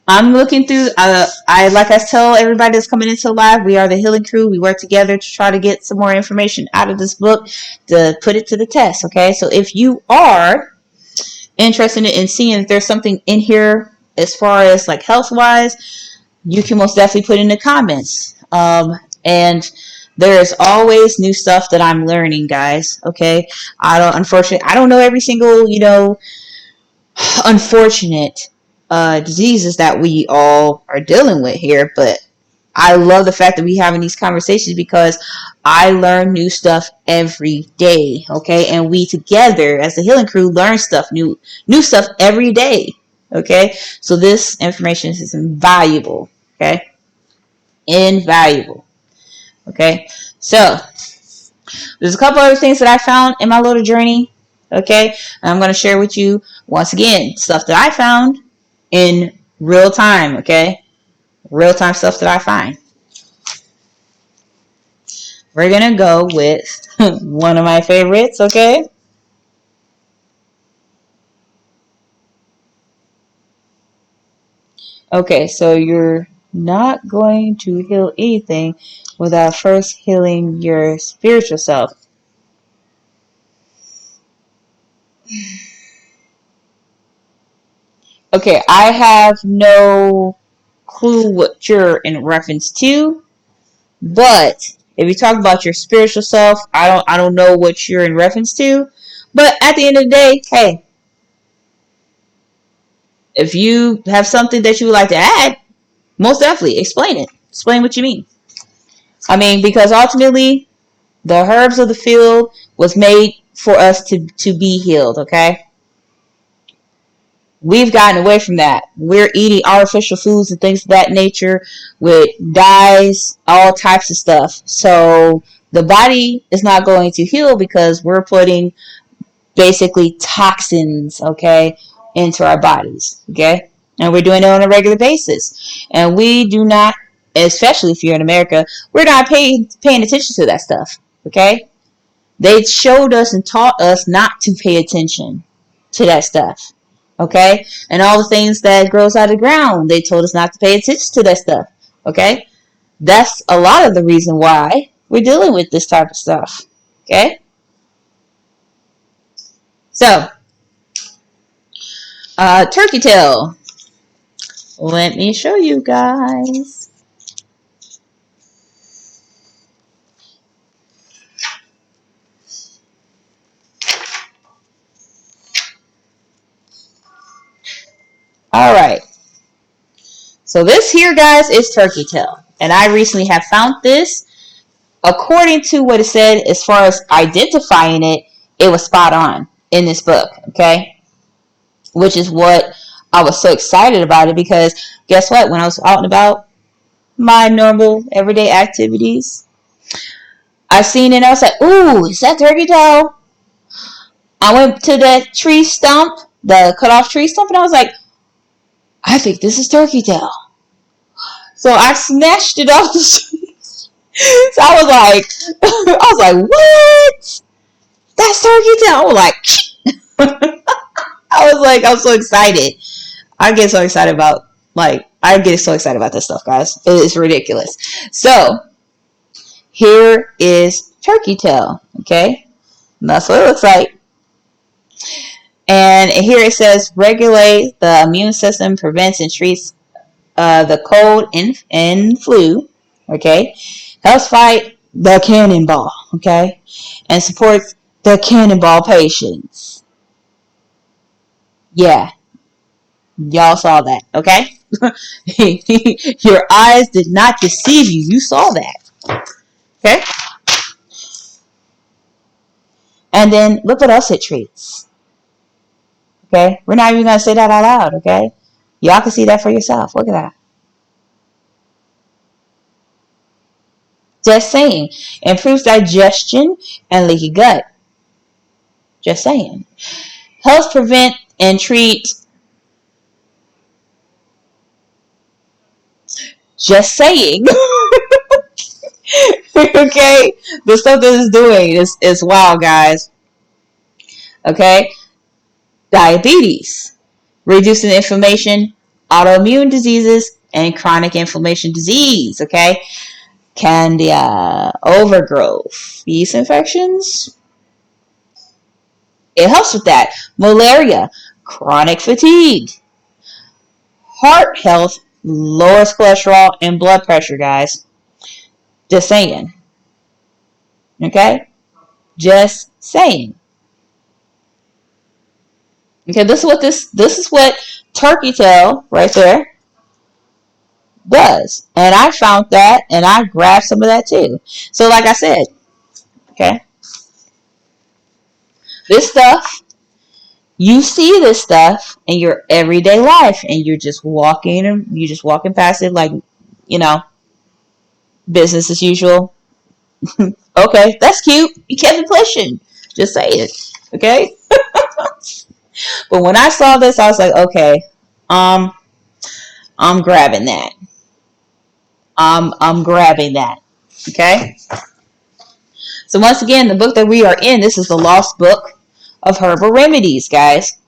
I'm looking through. I like I tell everybody that's coming into live, we are the Healing Crew. We work together to try to get some more information out of this book to put it to the test. Okay, so if you are interested in seeing if there's something in here as far as like health wise, you can most definitely put in the comments. And there's always new stuff that I'm learning, guys. Okay, unfortunately, I don't know every single unfortunate diseases that we all are dealing with here, but I love the fact that we having these conversations because I learn new stuff every day, okay? And we together as the Healing Crew learn stuff, new stuff every day, okay? So this information is invaluable, okay? Invaluable, okay? So there's a couple other things that I found in my little journey, okay? And I'm going to share with you once again stuff that I found in real time, okay? Real time stuff that I find. We're going to go with one of my favorites, okay? Okay, so you're not going to heal anything without first healing your spiritual self. Okay, I have no clue what you're in reference to, but if you talk about your spiritual self, I don't know what you're in reference to. But at the end of the day, hey, if you have something that you would like to add, most definitely explain it. Explain what you mean. I mean, because ultimately, the herbs of the field was made for us to be healed, okay? We've gotten away from that. We're eating artificial foods and things of that nature with dyes, all types of stuff. So the body is not going to heal because we're putting basically toxins, okay, into our bodies, okay? And we're doing it on a regular basis. And we do not, especially if you're in America, we're not paying attention to that stuff, okay? They showed us and taught us not to pay attention to that stuff, okay? And all the things that grows out of the ground, they told us not to pay attention to that stuff, okay? That's a lot of the reason why we're dealing with this type of stuff, okay? So, turkey tail. Let me show you guys. All right. So this here, guys, is turkey tail. And I recently have found this. According to what it said, as far as identifying it, it was spot on in this book, okay? Which is what I was so excited about it because guess what? When I was out and about, my normal everyday activities, I seen it and I was like, ooh, is that turkey tail? I went to that tree stump, the cut off tree stump, and I was like, I think this is turkey tail. So I snatched it off the tree. So I was like, what? That's turkey tail. I was like, I was so excited. I get so excited about this stuff, guys. It's ridiculous. So here is turkey tail. Okay, and that's what it looks like. And here it says regulate the immune system, prevents and treats the cold and flu. Okay, helps fight the cannonball. Okay, and supports the cannonball patients. Yeah, y'all saw that. Okay, your eyes did not deceive you. You saw that. Okay, and then look what else it treats. Okay? We're not even going to say that out loud, okay? Y'all can see that for yourself. Look at that. Just saying. Improves digestion and leaky gut. Just saying. Helps prevent and treat. Just saying. Okay? The stuff that it's doing is wild, guys. Okay? Diabetes. Reducing inflammation, autoimmune diseases, and chronic inflammation disease. Okay? Candida, overgrowth, yeast infections. It helps with that. Malaria, chronic fatigue, heart health, lowers cholesterol and blood pressure, guys. Just saying. Okay? Just saying. Okay, this is what turkey tail right there does. And I found that and I grabbed some of that too. So like I said, okay, this stuff, you see this stuff in your everyday life and you're just walking past it like, business as usual. Okay, that's cute. You kept it pushing. Just say it. Okay? But when I saw this, I was like, okay, um, I'm grabbing that. I'm grabbing that. Okay? So once again, the book that we are in, this is the Lost Book of Herbal Remedies, guys.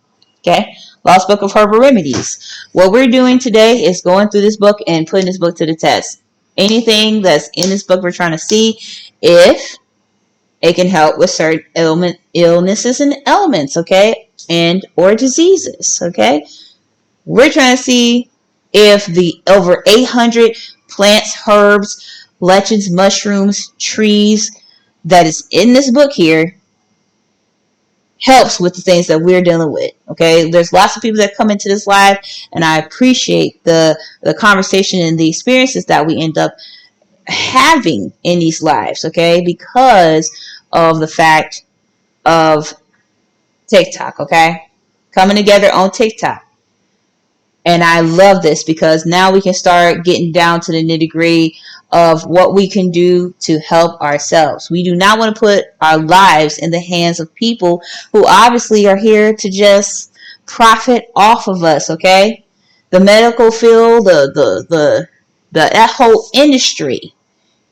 Okay? Lost Book of Herbal Remedies. What we're doing today is going through this book and putting this book to the test. Anything that's in this book, we're trying to see if it can help with certain illnesses and ailments, okay? And or diseases, okay? We're trying to see if the over 800 plants, herbs, legends, mushrooms, trees that is in this book here helps with the things that we're dealing with. Okay, there's lots of people that come into this live, and I appreciate the conversation and the experiences that we end up having in these lives. Okay, because of the fact of TikTok. Okay, coming together on TikTok. And I love this because now we can start getting down to the nitty gritty of what we can do to help ourselves. We do not want to put our lives in the hands of people who obviously are here to just profit off of us, okay? The medical field, that whole industry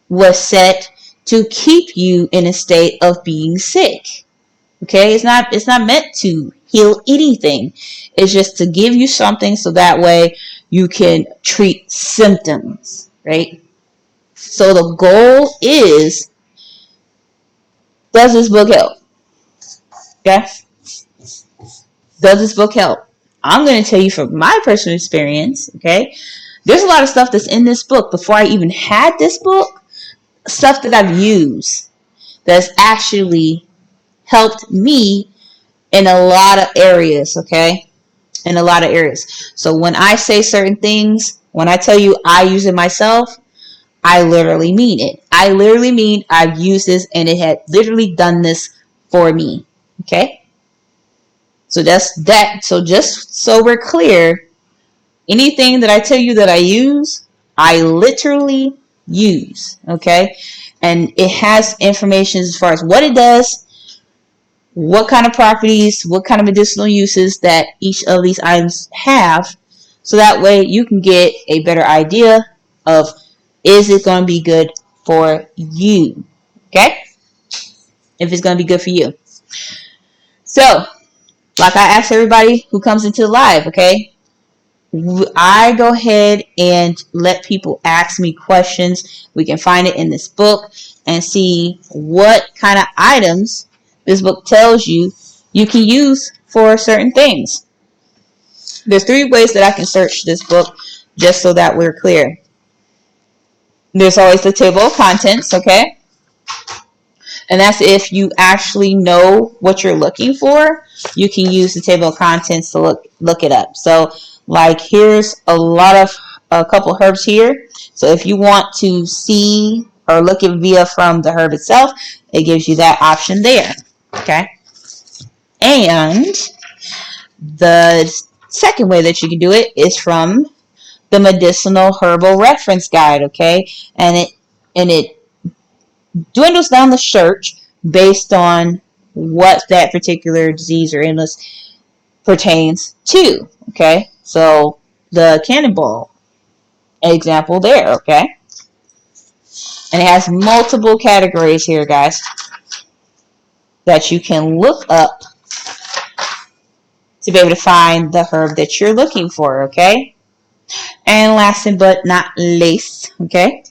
was set to keep you in a state of being sick. Okay, it's not meant to heal anything. It's just to give you something so that way you can treat symptoms, right? So the goal is, does this book help? Okay? Does this book help? I'm going to tell you from my personal experience, okay? There's a lot of stuff that's in this book before I even had this book, stuff that I've used that's actually helped me in a lot of areas, okay? In a lot of areas. So when I say certain things, when I tell you I use it myself, I literally mean it. I literally mean I've used this and it had literally done this for me, okay? So that's that. So just so we're clear, anything that I tell you that I use, I literally use, okay? And it has information as far as what it does, what kind of properties, what kind of medicinal uses that each of these items have, so that way you can get a better idea of, is it going to be good for you, okay? If it's going to be good for you. So, like I ask everybody who comes into the live, okay? I go ahead and let people ask me questions. We can find it in this book and see what kind of items this book tells you you can use for certain things. There's 3 ways that I can search this book, just so that we're clear. There's always the table of contents, okay? And that's if you actually know what you're looking for, you can use the table of contents to look it up. So, like, here's a couple herbs here. So if you want to see or look it via from the herb itself, it gives you that option there, okay? And The second way that you can do it is from the medicinal herbal reference guide, okay? And it dwindles down the search based on what that particular disease or illness pertains to, okay? So the cannonball example there, okay? And it has multiple categories here, guys, that you can look up to be able to find the herb that you're looking for, okay? And last but not least, okay,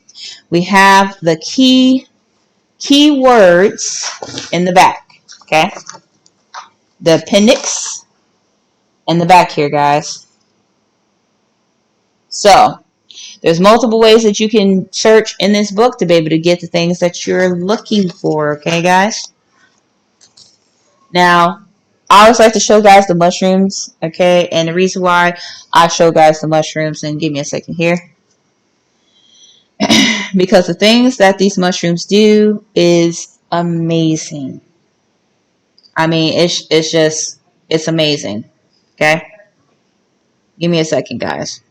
we have the keywords in the back, okay? The appendix in the back here, guys. So, there's multiple ways that you can search in this book to be able to get the things that you're looking for, okay, guys? Now, I always like to show guys the mushrooms, okay? And the reason why I show guys the mushrooms, and give me a second here, because the things that these mushrooms do is amazing. I mean, it's amazing, okay? Give me a second, guys.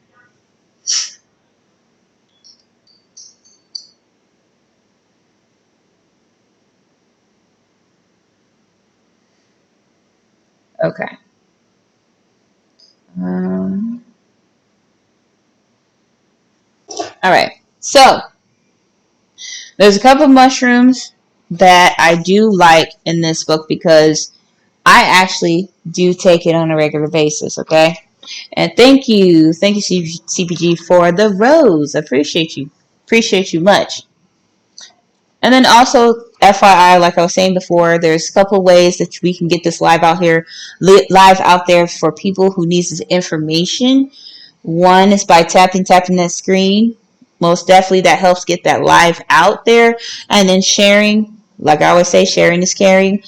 Okay. All right. So, there's a couple of mushrooms that I do like in this book because I actually do take it on a regular basis, okay? And thank you CPG, for the rose. I appreciate you much. And then also, FYI, like I was saying before, there's a couple ways that we can get this live out there for people who need this information. One is by tapping that screen. Most definitely, that helps get that live out there. And then sharing, like I always say, sharing is caring.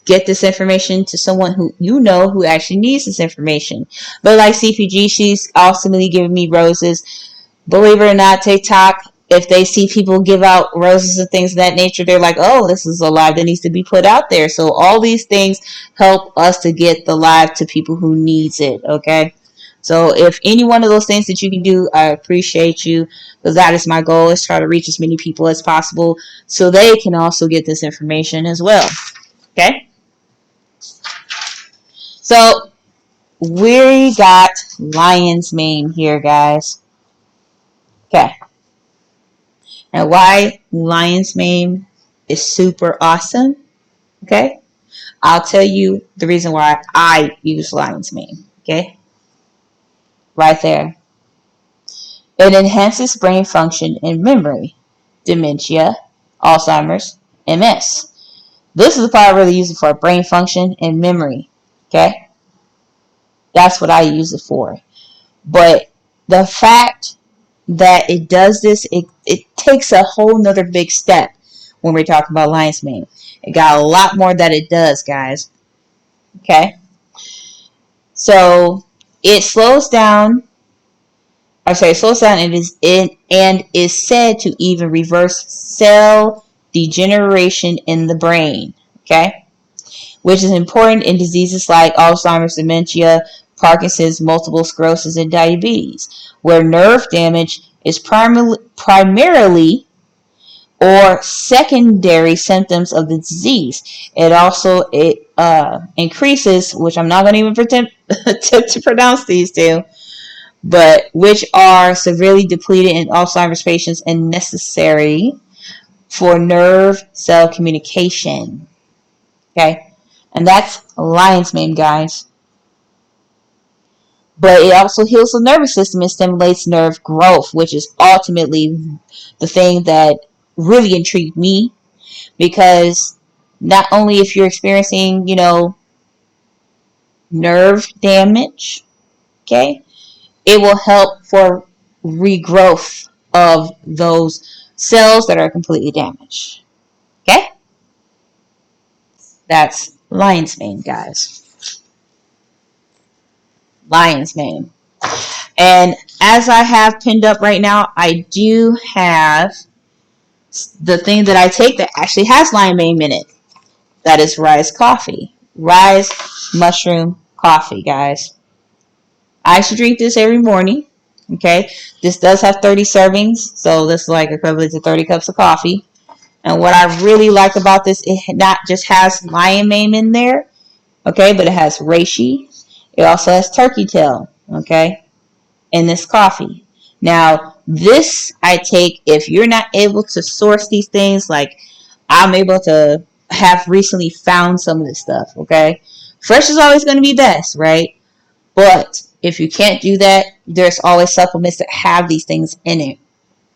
Get this information to someone who you know who actually needs this information. But like CPG, she's ultimately giving me roses. Believe it or not, TikTok, if they see people give out roses and things of that nature, they're like, oh, this is a live that needs to be put out there. So all these things help us to get the live to people who needs it, okay? So if any one of those things that you can do, I appreciate you, because that is my goal, is try to reach as many people as possible so they can also get this information as well, okay? So we got lion's mane here, guys. Okay. And why lion's mane is super awesome, okay? I'll tell you the reason why I use lion's mane, okay? Right there. It enhances brain function and memory, dementia, Alzheimer's, MS. This is the part I really use it for, brain function and memory, okay? That's what I use it for. But the fact that it does this, it takes a whole nother big step when we're talking about lion's mane. It got a lot more that it does, guys. Okay? So it slows down. It slows down and is said to even reverse cell degeneration in the brain. Okay? Which is important in diseases like Alzheimer's, dementia, Parkinson's, multiple sclerosis, and diabetes, where nerve damage is primarily or secondary symptoms of the disease. It also increases, which I'm not going to even pretend to pronounce these two, but which are severely depleted in Alzheimer's patients and necessary for nerve cell communication. Okay? And that's lion's mane, guys. But it also heals the nervous system and stimulates nerve growth, which is ultimately the thing that really intrigued me, because not only if you're experiencing, nerve damage, okay, it will help for regrowth of those cells that are completely damaged. Okay? That's lion's mane, guys. Lion's mane. And as I have pinned up right now, I do have the thing that I take that actually has lion's mane in it. That is Rise Coffee. Rise Mushroom coffee, guys. I should drink this every morning. Okay, this does have 30 servings, so this is like equivalent to 30 cups of coffee. And what I really like about this, it not just has lion mane in there, okay, but it has reishi. It also has turkey tail, okay, in this coffee. Now, this I take if you're not able to source these things, like I'm able to have recently found some of this stuff, okay? Fresh is always going to be best, right? But if you can't do that, there's always supplements that have these things in it.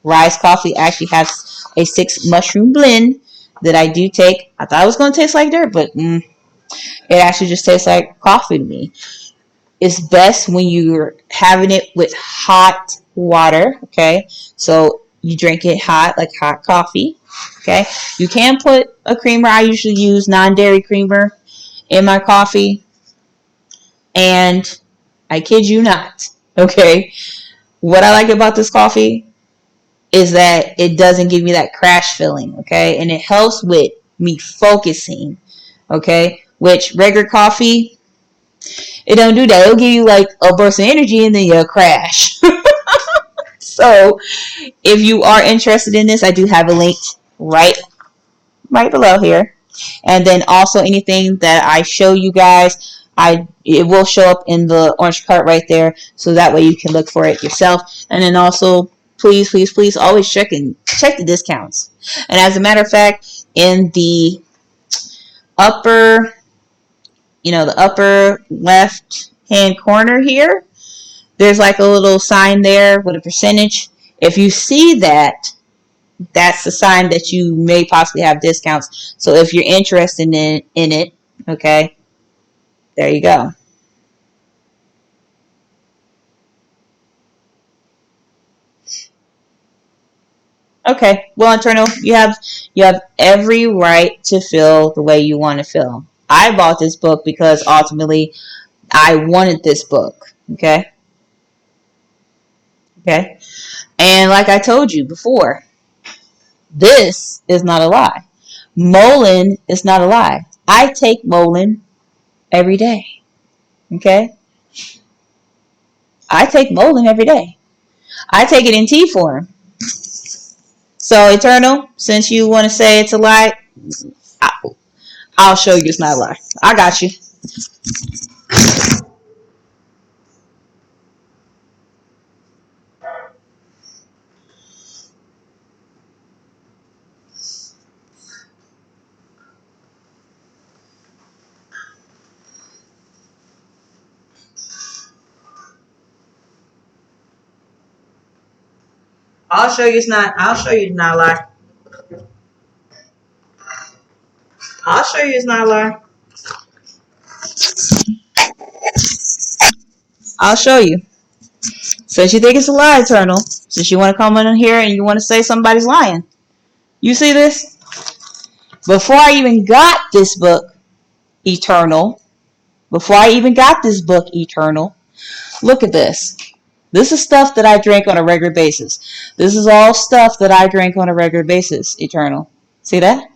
Rise Coffee actually has a 6 mushroom blend that I do take. I thought it was going to taste like dirt, but it actually just tastes like coffee to me. It's best when you're having it with hot water, okay? So you drink it hot, like hot coffee, okay? You can put a creamer. I usually use non-dairy creamer in my coffee, and I kid you not, okay? What I like about this coffee is that it doesn't give me that crash feeling, okay? And it helps with me focusing, okay? Which regular coffee, it don't do that. It'll give you like a burst of energy and then you'll crash. So if you are interested in this, I do have a link right below here. And then also anything that I show you guys, it will show up in the orange cart right there, so that way you can look for it yourself. And then also, please always check the discounts. And as a matter of fact, in upper the upper left hand corner here, there's like a little sign there with a percentage. If you see that, that's the sign that you may possibly have discounts. So if you're interested in it, okay, there you go. Okay, well, Eternal, you have every right to feel the way you want to feel. I bought this book because ultimately I wanted this book. Okay, and like I told you before, this is not a lie. Mullein is not a lie. I take mullein every day. Okay, I take mullein every day. I take it in tea form. So, Eternal, since you want to say it's a lie, I'll show you it's not a lie. I got you. I'll show you it's not. I'll show you it's not a lie. I'll show you it's not a lie. I'll show you. Since you think it's a lie, Eternal, since you want to come in here and you want to say somebody's lying, you see this? Before I even got this book, Eternal, before I even got this book, Eternal, look at this. This is stuff that I drink on a regular basis. This is all stuff that I drink on a regular basis, Eternal. See that?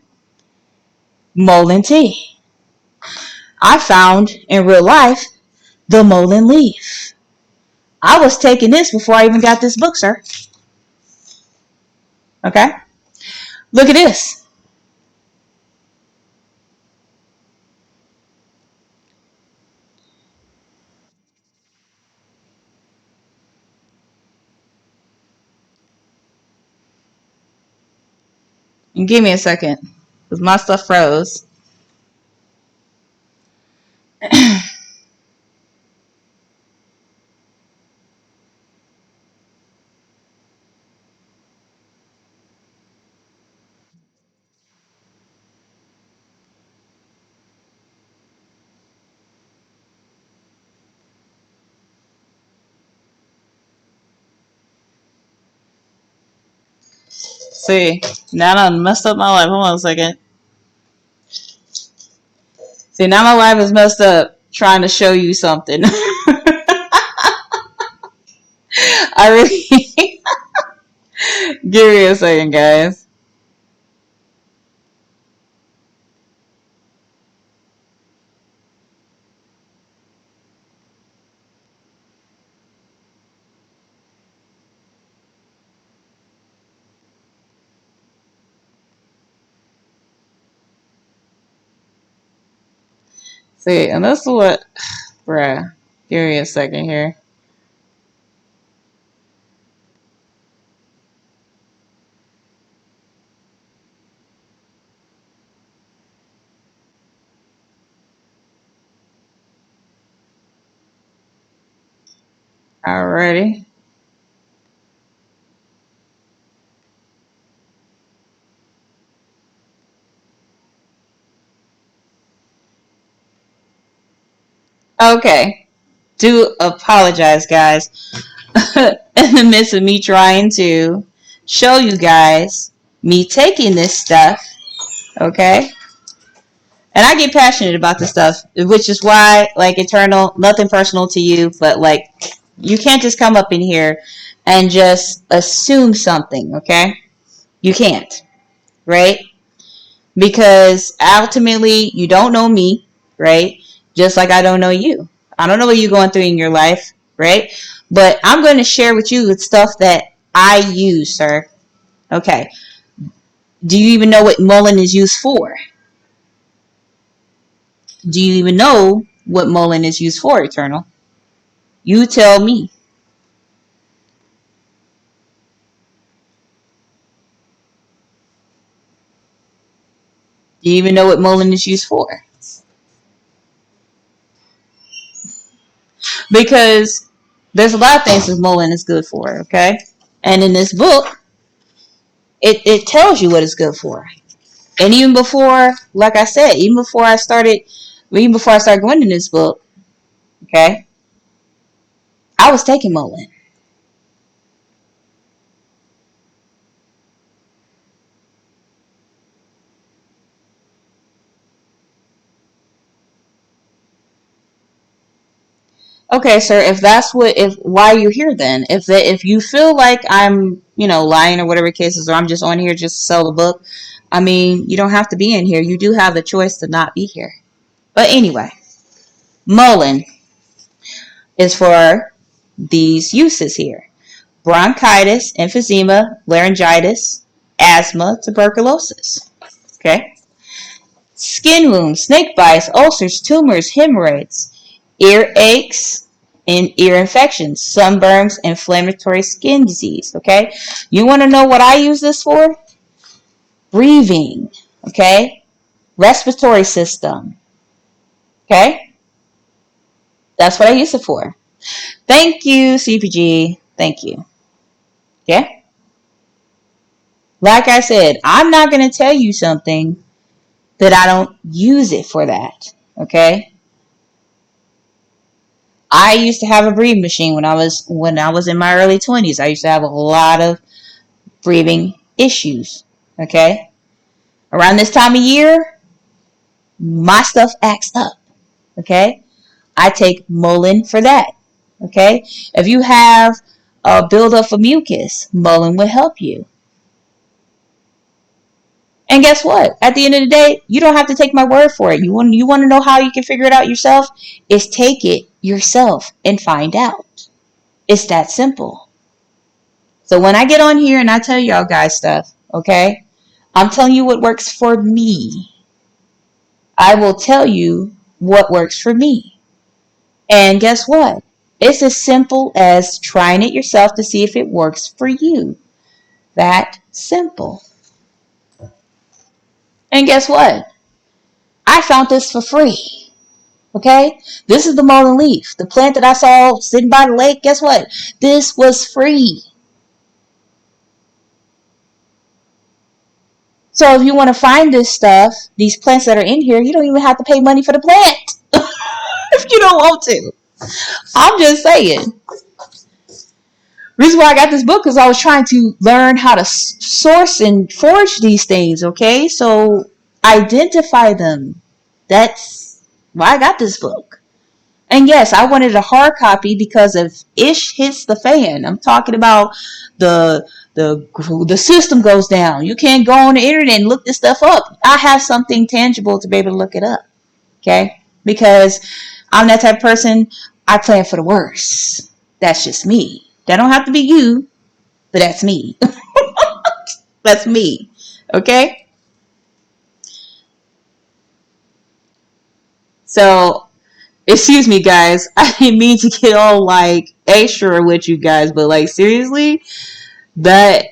Mullein tea. I found in real life the mullein leaf. I was taking this before I even got this book, sir. Okay? Look at this. And give me a second, because my stuff froze. See, now I done messed up my life. Hold on a second. See, now my life is messed up trying to show you something. I really. Give me a second, guys. See, and this is what, bruh. Give me a second here. Alrighty. Okay. Do apologize, guys. In the midst of me trying to show you guys me taking this stuff, okay? And I get passionate about this stuff, which is why, like, Eternal, nothing personal to you, but, like, you can't just come up in here and just assume something, okay? You can't, right? Because ultimately, you don't know me, right? Just like I don't know you. I don't know what you're going through in your life, right? But I'm going to share with you the stuff that I use, sir. Okay. Do you even know what mullein is used for? Do you even know what mullein is used for, Eternal? You tell me. Do you even know what mullein is used for? Because there's a lot of things that mullein is good for, okay? And in this book, it tells you what it's good for. And even before, like I said, even before I started going in this book, okay, I was taking mullein. Okay, sir, if why you're here then? If you feel like I'm, lying or whatever cases, or I'm just on here just to sell the book, I mean, you don't have to be in here. You do have the choice to not be here. But anyway, mullein is for these uses here: bronchitis, emphysema, laryngitis, asthma, tuberculosis. Okay? Skin wounds, snake bites, ulcers, tumors, hemorrhoids, ear aches, and ear infections, sunburns, inflammatory skin disease. Okay? You want to know what I use this for? Breathing. Okay? Respiratory system. Okay? That's what I use it for. Thank you, CPG. Thank you. Yeah? Like I said, I'm not going to tell you something that I don't use it for that. Okay? I used to have a breathing machine when I was in my early 20s. I used to have a lot of breathing issues. Okay? Around this time of year, my stuff acts up. Okay? I take mullein for that. Okay? If you have a buildup of mucus, mullein will help you. And guess what? At the end of the day, you don't have to take my word for it. You want to know how you can figure it out yourself? Is take it yourself and find out. It's that simple. So when I get on here and I tell y'all guys stuff, okay? I'm telling you what works for me. I will tell you what works for me. And guess what? It's as simple as trying it yourself to see if it works for you. That simple. And guess what? I found this for free. Okay? This is the mullein leaf. The plant that I saw sitting by the lake. Guess what? This was free. So if you want to find this stuff, these plants that are in here, you don't even have to pay money for the plant. If you don't want to. I'm just saying. Reason why I got this book is I was trying to learn how to source and forage these things, okay? So identify them. That's why I got this book. And yes, I wanted a hard copy because if ish hits the fan, I'm talking about the system goes down. You can't go on the internet and look this stuff up. I have something tangible to be able to look it up. Okay? Because I'm that type of person, I plan for the worst. That's just me. That don't have to be you, but that's me. That's me. Okay? So, excuse me, guys. I didn't mean to get all like extra with you guys, but like seriously, that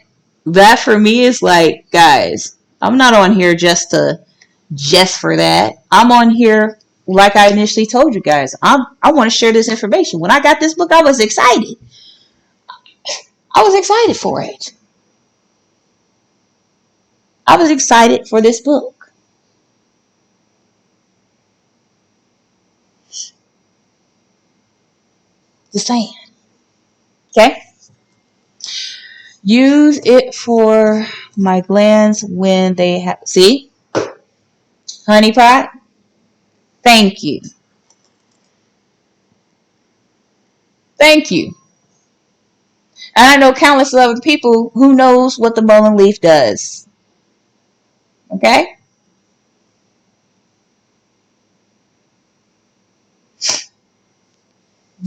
that for me is like, guys, I'm not on here just for that. I'm on here like I initially told you guys. I want to share this information. When I got this book, I was excited. I was excited for it. I was excited for this book. Just saying. Okay? Use it for my glands when they have. See? Honey pot? Thank you. Thank you. And I know countless of other people who knows what the mullein leaf does. Okay?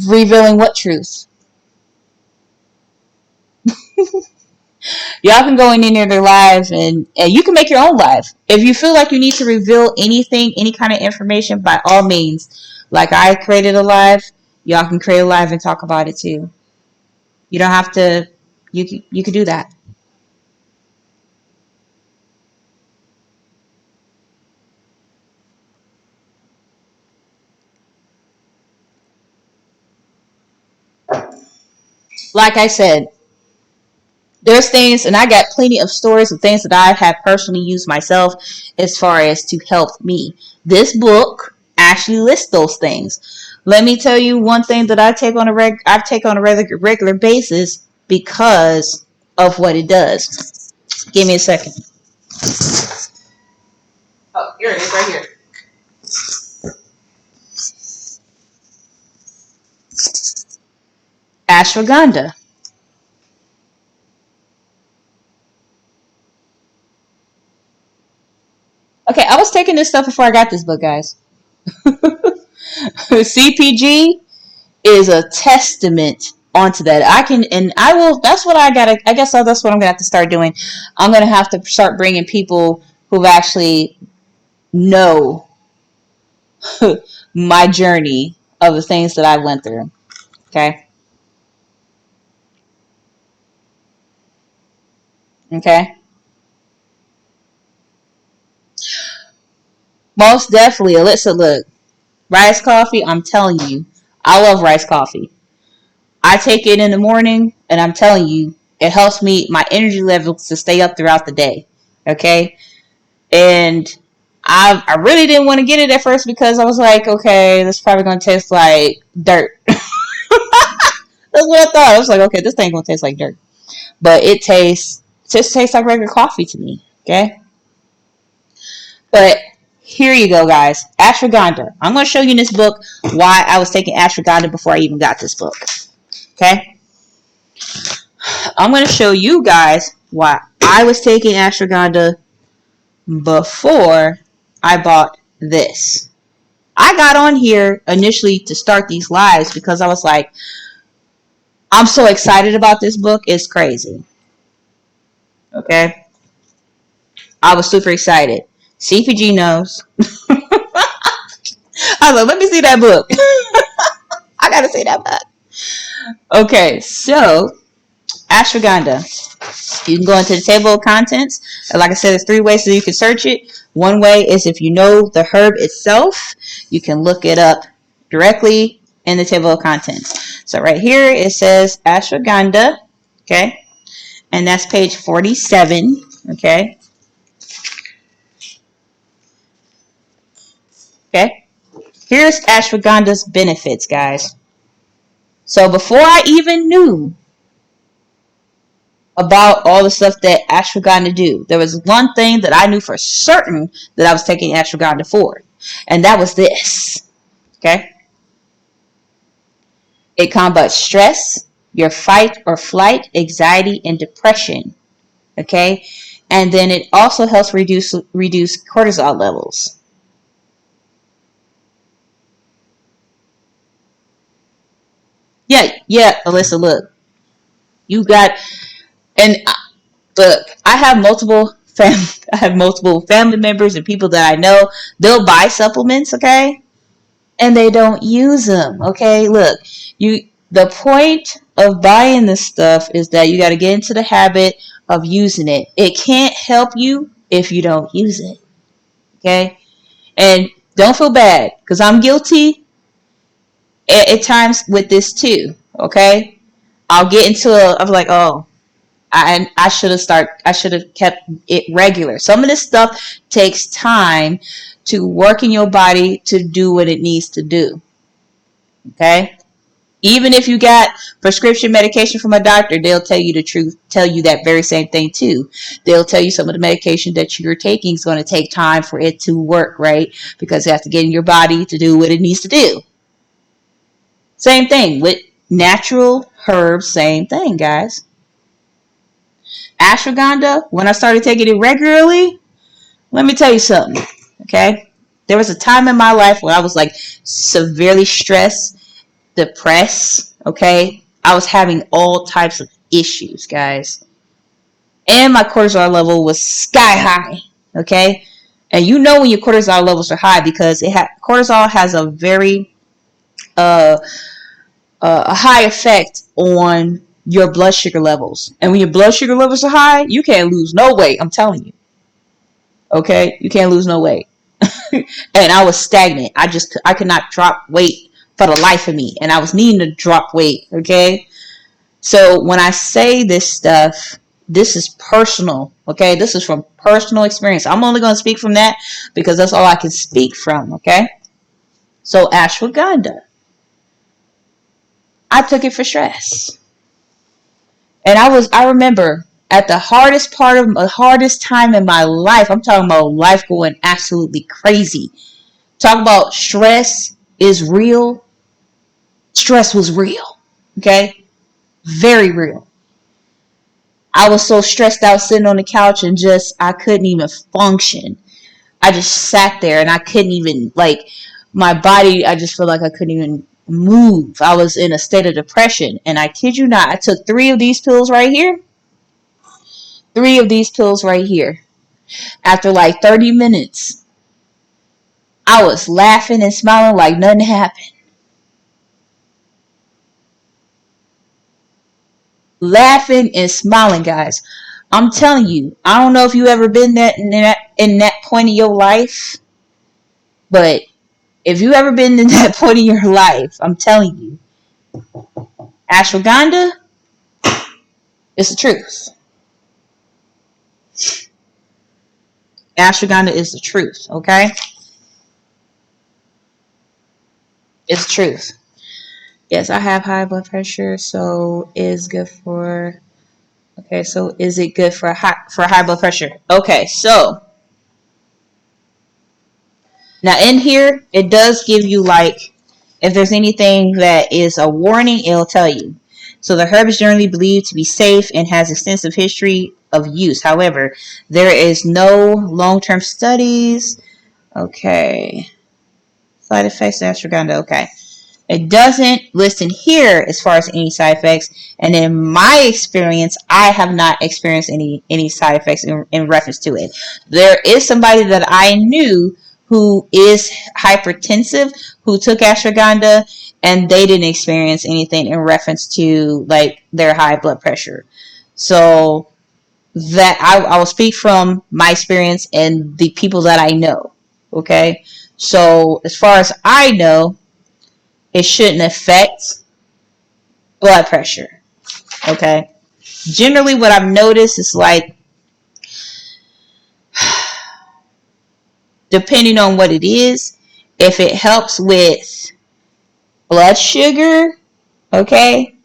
Revealing what truth? Y'all can go in there their lives and you can make your own life. If you feel like you need to reveal anything, any kind of information, by all means. Like I created a live, y'all can create a live and talk about it too. You don't have to, you can do that. Like I said, there's things, and I got plenty of stories of things that I have personally used myself as far as to help me. This book actually lists those things. Let me tell you one thing that I take on a regular basis because of what it does. Give me a second. Oh, here it is, right here. Ashwagandha. Okay, I was taking this stuff before I got this book, guys. CPG is a testament onto that. I can, and I will, that's what I gotta, I guess that's what I'm gonna have to start doing. I'm gonna have to start bringing people who actually know my journey of the things that I went through. Okay. Okay. Most definitely. Alyssa, look, rice coffee, I'm telling you, I love rice coffee. I take it in the morning, and I'm telling you, it helps me, my energy levels to stay up throughout the day. Okay. And I really didn't want to get it at first because I was like, okay, this is probably going to taste like dirt. That's what I thought. I was like, okay, this ain't going to taste like dirt. But it just tastes like regular coffee to me. Okay? But here you go, guys. Ashwagandha. I'm going to show you in this book why I was taking ashwagandha before I even got this book. Okay? I'm going to show you guys why I was taking ashwagandha before I bought this. I got on here initially to start these lives because I was like, I'm so excited about this book. It's crazy. Okay? I was super excited. CPG knows. I was like, let me see that book. I gotta see that book. Okay, so ashwagandha. You can go into the table of contents. Like I said, there's 3 ways that you can search it. One way is if you know the herb itself, you can look it up directly in the table of contents. So right here it says ashwagandha, okay, and that's page 47, okay. Okay, here's ashwagandha's benefits, guys. So before I even knew about all the stuff that ashwagandha do, there was one thing that I knew for certain that I was taking ashwagandha for, and that was this. Okay, it combats stress, your fight or flight, anxiety, and depression. Okay, and then it also helps reduce cortisol levels. Yeah, Alyssa, look, you got, and look, I have multiple I have multiple family members and people that I know. They'll buy supplements, okay, and they don't use them. Okay, look, the point of buying this stuff is that you got to get into the habit of using it. It can't help you if you don't use it. Okay, and don't feel bad because I'm guilty at times with this too. Okay, I'll get into I'm like, oh, I should have kept it regular. Some of this stuff takes time to work in your body to do what it needs to do. Okay? Even if you got prescription medication from a doctor, they'll tell you the truth, tell you that very same thing too. They'll tell you some of the medication that you're taking is going to take time for it to work, right? Because it has to get in your body to do what it needs to do. Same thing with natural herbs, same thing, guys. Ashwagandha, when I started taking it regularly, let me tell you something, okay? There was a time in my life where I was like severely stressed, depressed, okay? I was having all types of issues, guys. And my cortisol level was sky high, okay? And you know when your cortisol levels are high because cortisol has a very uh, a high effect on your blood sugar levels. And when your blood sugar levels are high, you can't lose no weight. I'm telling you. Okay? You can't lose no weight. And I was stagnant. I could not drop weight for the life of me. And I was needing to drop weight. Okay? So when I say this stuff, this is personal. Okay? This is from personal experience. I'm only going to speak from that because that's all I can speak from. Okay? So ashwagandha. I took it for stress. And I remember at the hardest time in my life, I'm talking about life going absolutely crazy. Talk about stress is real. Stress was real. Okay? Very real. I was so stressed out sitting on the couch and I couldn't even function. I just sat there and I couldn't even, like, my body, I just felt like I couldn't even move. I was in a state of depression. And I kid you not, I took 3 of these pills right here. 3 of these pills right here. After like 30 minutes, I was laughing and smiling like nothing happened. Laughing and smiling, guys. I'm telling you, I don't know if you ever been in that point in your life, but if you ever been in that point in your life, I'm telling you, ashwagandha is the truth. Ashwagandha is the truth, okay? It's the truth. Yes, I have high blood pressure, so is good for. Okay, so is it good for high blood pressure? Okay, so now in here it does give you like if there's anything that is a warning, it'll tell you. So the herb is generally believed to be safe and has extensive history of use. However, there is no long-term studies. Okay, side effects of ashwagandha. Okay. It doesn't list in here as far as any side effects, and in my experience, I have not experienced any side effects in reference to it. There is somebody that I knew who is hypertensive who took ashwagandha, and they didn't experience anything in reference to like their high blood pressure. So that I will speak from my experience and the people that I know. Okay, so as far as I know, it shouldn't affect blood pressure. Okay. Generally, what I've noticed is like, depending on what it is, if it helps with blood sugar, okay,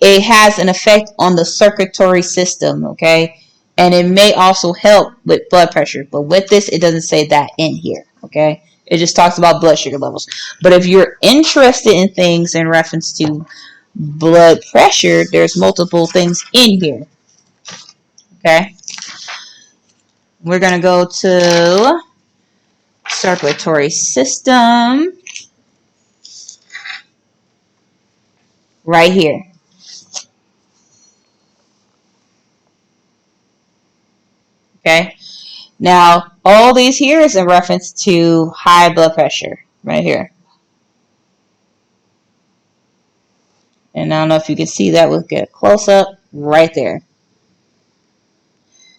it has an effect on the circulatory system, okay, and it may also help with blood pressure. But with this, it doesn't say that in here, okay. It just talks about blood sugar levels. But if you're interested in things in reference to blood pressure, there's multiple things in here. Okay. We're going to go to circulatory system right here. Okay. Now, all these here is in reference to high blood pressure right here. And I don't know if you can see that. We'll get a close up right there.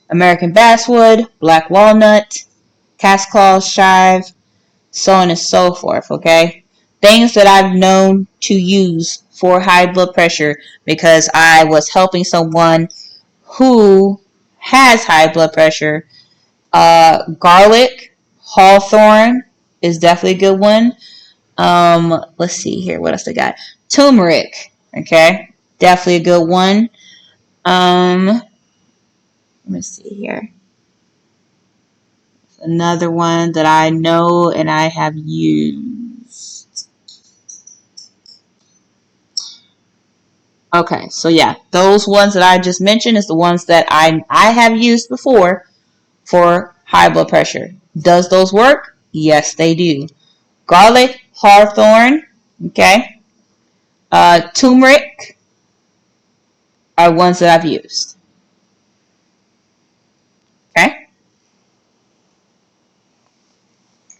American basswood, black walnut, cat's claw chive, so on and so forth, okay? Things that I've known to use for high blood pressure because I was helping someone who has high blood pressure. Garlic, hawthorn is definitely a good one. Let's see here. What else they got? Turmeric, okay? Definitely a good one. Let me see here. Another one that I know and I have used. Okay, so yeah, those ones that I just mentioned is the ones that I have used before for high blood pressure. Does those work? Yes, they do. Garlic, hawthorn, okay, turmeric are ones that I've used. Okay,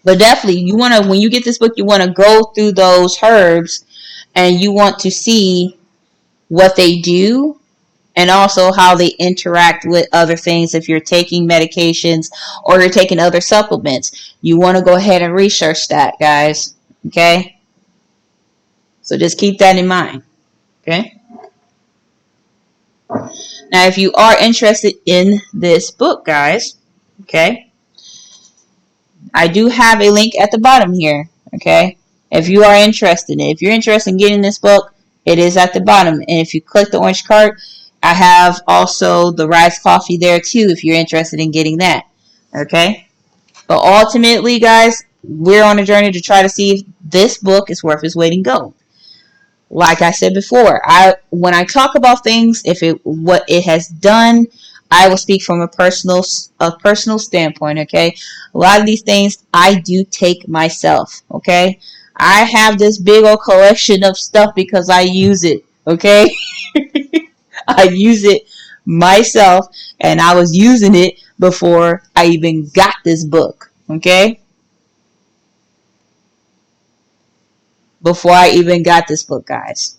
but definitely you want to when you get this book, you want to go through those herbs and you want to see what they do and also how they interact with other things. If you're taking medications or you're taking other supplements, you want to go ahead and research that, guys. Okay, so just keep that in mind. Okay, now if you are interested in this book, guys, okay, I do have a link at the bottom here. Okay, if you are interested in it, if you're interested in getting this book, it is at the bottom. And if you click the orange card, I have also the Rise Coffee there too if you're interested in getting that. Okay, but ultimately, guys, we're on a journey to try to see if this book is worth its weight in gold. Like I said before, when I talk about things, if it what it has done, I will speak from a personal standpoint. Okay, a lot of these things I do take myself. Okay, I have this big old collection of stuff because I use it. Okay, I use it myself, and I was using it before I even got this book. Okay, before I even got this book, guys.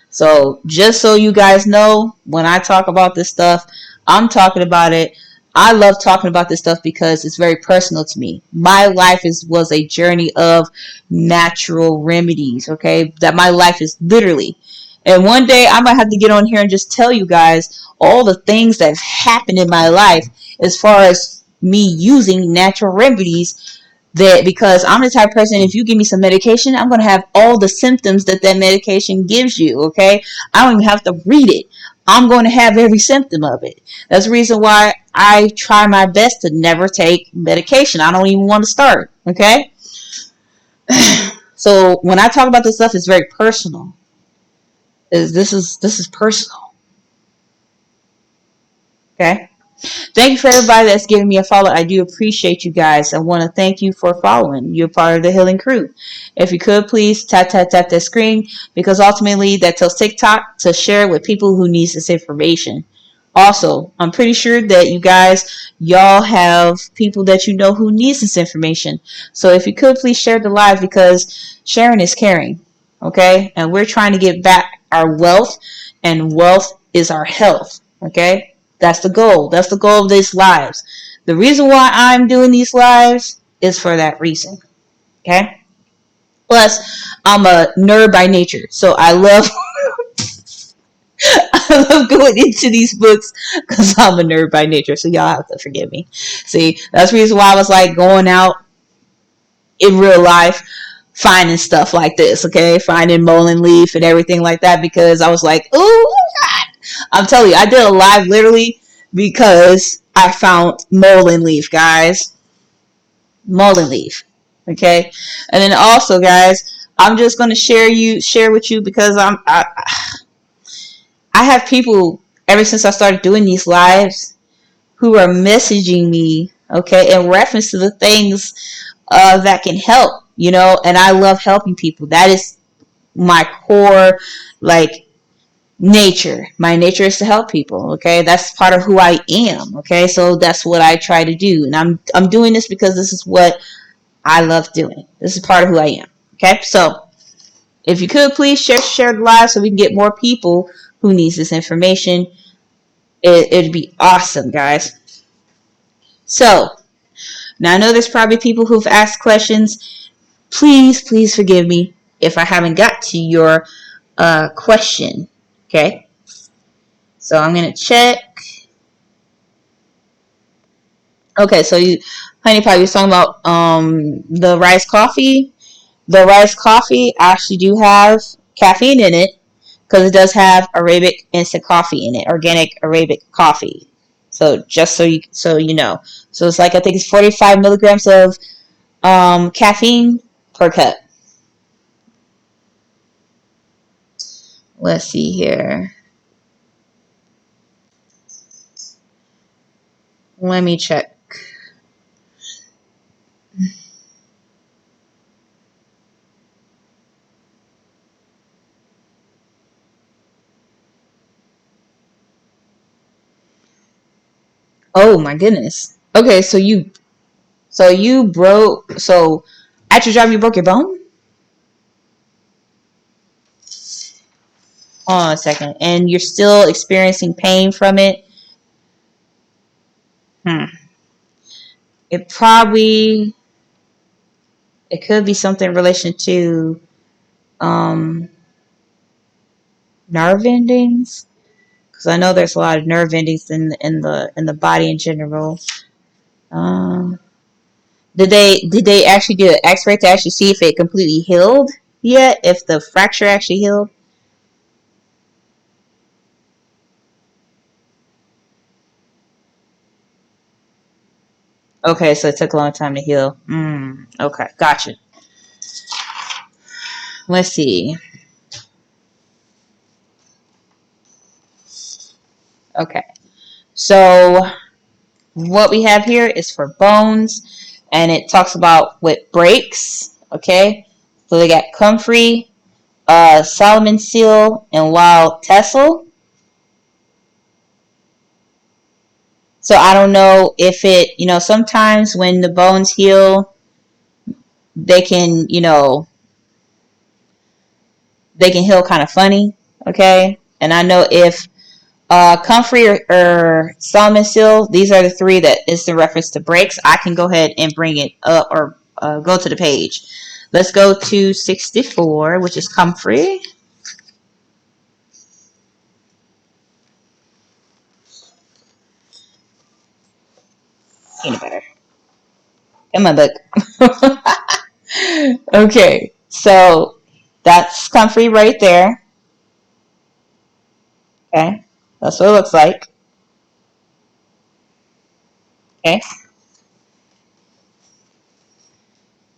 So just so you guys know, when I talk about this stuff, I'm talking about it. I love talking about this stuff because it's very personal to me. My life was a journey of natural remedies, okay? That my life is literally. And one day I might have to get on here and just tell you guys all the things that have happened in my life as far as me using natural remedies, that because I'm the type of person, if you give me some medication, I'm going to have all the symptoms that medication gives you, okay? I don't even have to read it. I'm going to have every symptom of it. That's the reason why I try my best to never take medication. I don't even want to start, okay? So when I talk about this stuff, it's very personal. This is personal, okay? Thank you for everybody that's giving me a follow. I do appreciate you guys. I want to thank you for following. You're part of the healing crew. If you could, please tap that screen, because ultimately that tells TikTok to share it with people who need this information. Also, I'm pretty sure that y'all have people that you know who needs this information. So if you could, please share the live, because sharing is caring. Okay? And we're trying to get back our wealth, and wealth is our health. Okay? That's the goal. That's the goal of these lives. The reason why I'm doing these lives is for that reason. Okay? Plus, I'm a nerd by nature. So I love I love going into these books because I'm a nerd by nature. So y'all have to forgive me. See, that's the reason why I was like going out in real life, finding stuff like this, okay? Finding mullein leaf and everything like that, because I was like, oh God. I'm telling you, I did a live literally because I found mullein leaf, guys. Mullein leaf. Okay? And then also, guys, I'm just gonna share with you, because I have people ever since I started doing these lives who are messaging me, okay, in reference to the things that can help, and I love helping people. That is my core, like, nature. My nature is to help people, okay? That's part of who I am, okay? So that's what I try to do. And I'm doing this because this is what I love doing. This is part of who I am, okay? So If you could, please share the live so we can get more people who needs this information. It'd be awesome, guys. So, now I know there's probably people who've asked questions. Please forgive me if I haven't got to your question. Okay? So I'm going to check. Okay, so Honey Pie, you was talking about the rice coffee. The rice coffee actually do have caffeine in it because it does have Arabic instant coffee in it, organic Arabic coffee. So just so you know, so it's like I think it's 45 milligrams of caffeine per cup. Let's see here. Let me check. Oh my goodness. Okay, so you broke. So at your job you broke your bone. Hold on a second, and you're still experiencing pain from it. It probably it could be something in relation to um, nerve endings, because I know there's a lot of nerve endings in the body in general. Um, did they actually do an X-ray to actually see if it completely healed yet? If the fracture actually healed? Okay, so it took a long time to heal. Okay, gotcha. Let's see. Okay, so what we have here is for bones, and it talks about what breaks. Okay, so they got comfrey, Solomon seal, and wild tessel. So I don't know if sometimes when the bones heal, they can, they can heal kind of funny. Okay, and I know if comfrey or Solomon seal, these are the three that is the reference to breaks. I can go ahead and bring it up or go to the page. Let's go to 64, which is comfrey. Peanut butter. Come on, book. Okay, so that's comfrey right there. Okay, that's what it looks like. Okay.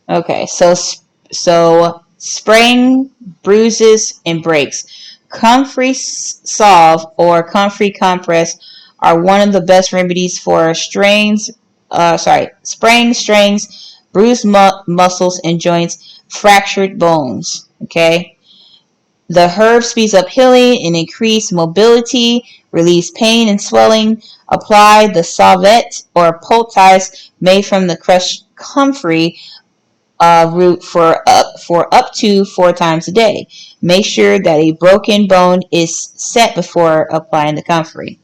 Okay, so spraying bruises and breaks. Comfrey Solve or Comfrey Compress are one of the best remedies for sprained strains, bruised muscles and joints, fractured bones. Okay, the herb speeds up healing and increase mobility, relieves pain and swelling. Apply the salvet or poultice made from the crushed comfrey root for up to 4 times a day. Make sure that a broken bone is set before applying the comfrey.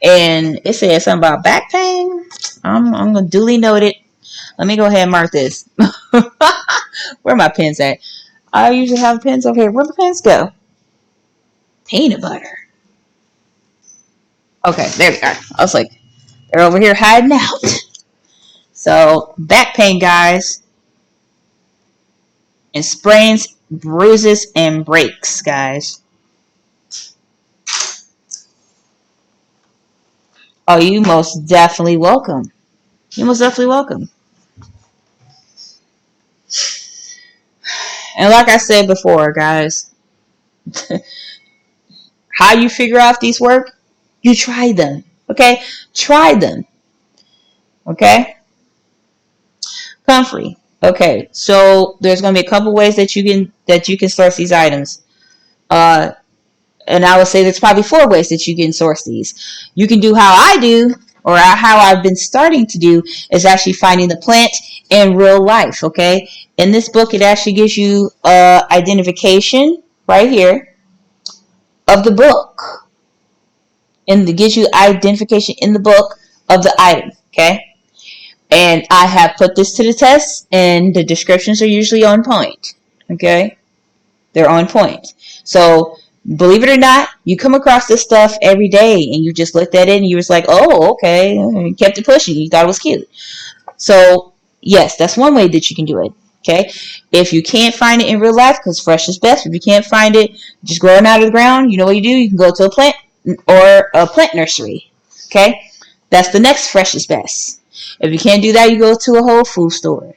And it says something about back pain. I'm gonna duly note it. Let me go ahead and mark this. Where are my pens at? I usually have pens over here. Where the pens go? Peanut butter. Okay, there we are. I was like, they're over here hiding out. So back pain, guys, and sprains, bruises, and breaks, guys. Oh, you most definitely welcome. You most definitely welcome. And like I said before, guys, how you figure out if these work? You try them. Okay? Try them. Okay? Comfrey. Okay, so there's gonna be a couple ways that you can source these items. And I would say there's probably 4 ways that you can source these. You can do how I do, or how I've been starting to do, is actually finding the plant in real life. Okay, in this book, it actually gives you identification right here of the book, and it gives you identification in the book of the item. Okay, and I have put this to the test, and the descriptions are usually on point. Okay, they're on point. So believe it or not, you come across this stuff every day, and you just looked at it and you was like, oh, okay, and kept it pushing. You thought it was cute. So yes, that's one way that you can do it. Okay, if you can't find it in real life, because fresh is best. If you can't find it just growing out of the ground, you know what you do? You can go to a plant or a plant nursery. Okay, that's the next fresh is best. If you can't do that, you go to a Whole Food store.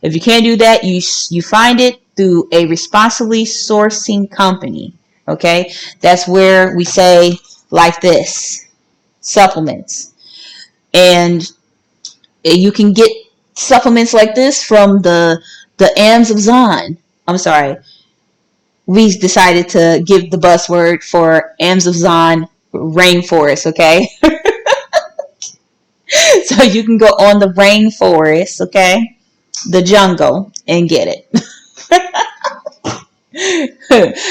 If you can't do that, you find it through a responsibly sourcing company. Okay, that's where we say like this, supplements, and you can get supplements like this from the Ams of Zon. I'm sorry, we decided to give the buzzword for Ams of Zon rainforest. Okay, so you can go on the rainforest, okay, the jungle, and get it.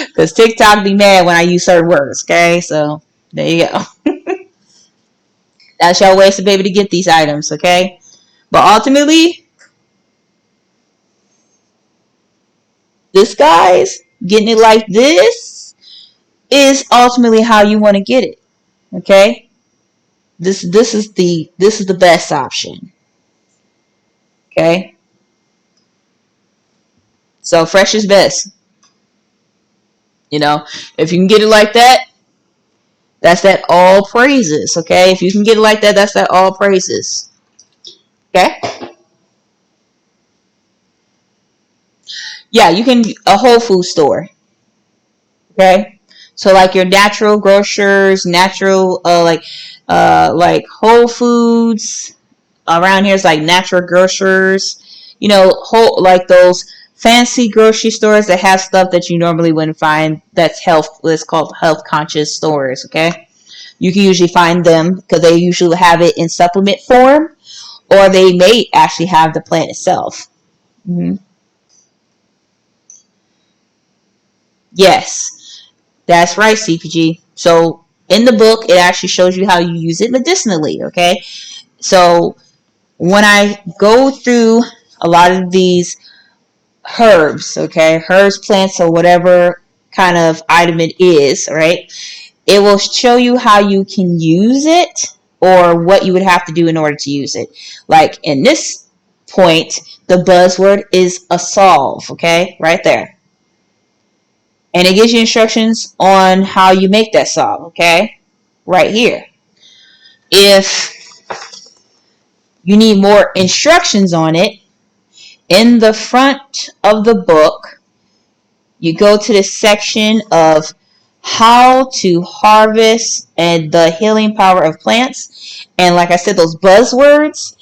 Because TikTok be mad when I use certain words, okay? So there you go. That's your ways to be able to get these items, okay? But ultimately, this guys, getting it like this is ultimately how you want to get it, okay? This is the best option, okay? So fresh is best. You know, if you can get it like that, that's that all praises, okay? If you can get it like that, that's that all praises, okay? Yeah, you can, a Whole Food store, okay? So like your natural grocers, natural, like Whole Foods, around here is like natural grocers, you know, like those fancy grocery stores that have stuff that you normally wouldn't find that's health, it's called health conscious stores, okay? You can usually find them because they usually have it in supplement form, or they may actually have the plant itself. Mm-hmm. Yes, that's right, CPG. So in the book, it actually shows you how you use it medicinally, okay? So when I go through a lot of these herbs, okay, herbs, plants, or whatever kind of item it is, right, it will show you how you can use it or what you would have to do in order to use it. Like in this point, the buzzword is a solve, okay, right there. And it gives you instructions on how you make that solve, okay, right here. If you need more instructions on it, in the front of the book, you go to the section of how to harvest and the healing power of plants. And like I said, those buzzwords,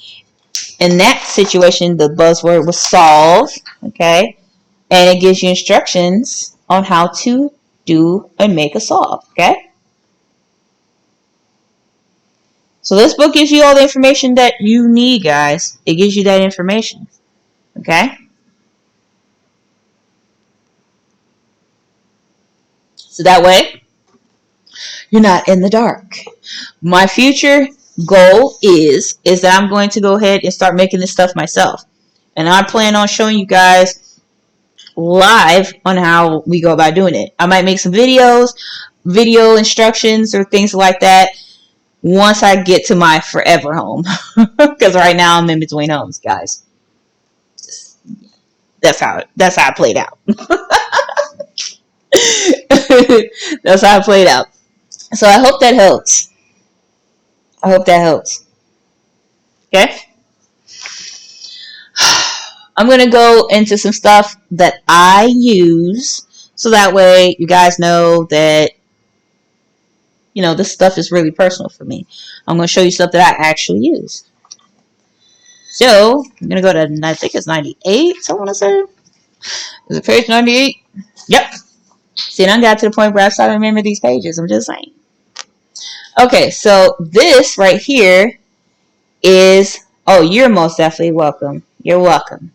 in that situation, the buzzword was solve, okay? And it gives you instructions on how to do and make a solve, okay? So this book gives you all the information that you need, guys. It gives you that information, okay? So that way, you're not in the dark. My future goal is that I'm going to go ahead and start making this stuff myself. And I plan on showing you guys live on how we go about doing it. I might make some videos, video instructions, or things like that once I get to my forever home. Because right now I'm in between homes, guys. That's how it played out. That's how it played out. So I hope that helps. Okay? I'm going to go into some stuff that I use so that way you guys know that, you know, this stuff is really personal for me. I'm going to show you stuff that I actually use. So, I'm going to go to, I think it's 98, I want to say. Is it page 98? Yep. See, I got to the point where I started to remember these pages. I'm just saying. Okay, so this right here is, oh, you're most definitely welcome. You're welcome.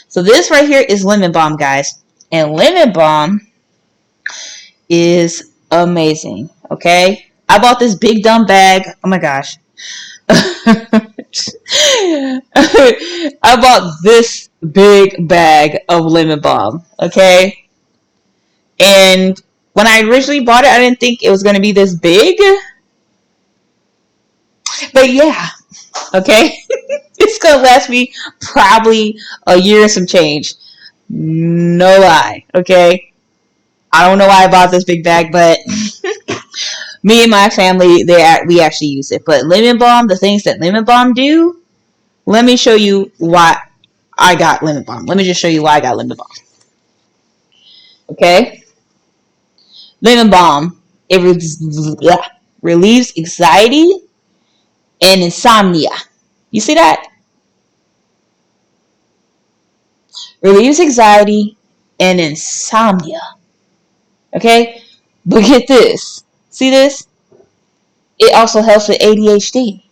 So this right here is lemon balm, guys. And lemon balm is amazing. Okay? I bought this big dumb bag. Oh my gosh. I bought this big bag of lemon balm. Okay? And when I originally bought it, I didn't think it was going to be this big. But yeah. Okay? It's going to last me probably a year and some change. No lie. Okay? I don't know why I bought this big bag, but me and my family, we actually use it. But lemon balm, the things that lemon balm do, let me show you why I got lemon balm. Let me just show you why I got lemon balm. Okay? Lemon balm, it relieves anxiety and insomnia. You see that? Relieves anxiety and insomnia. Okay? But get this. See this? It also helps with ADHD.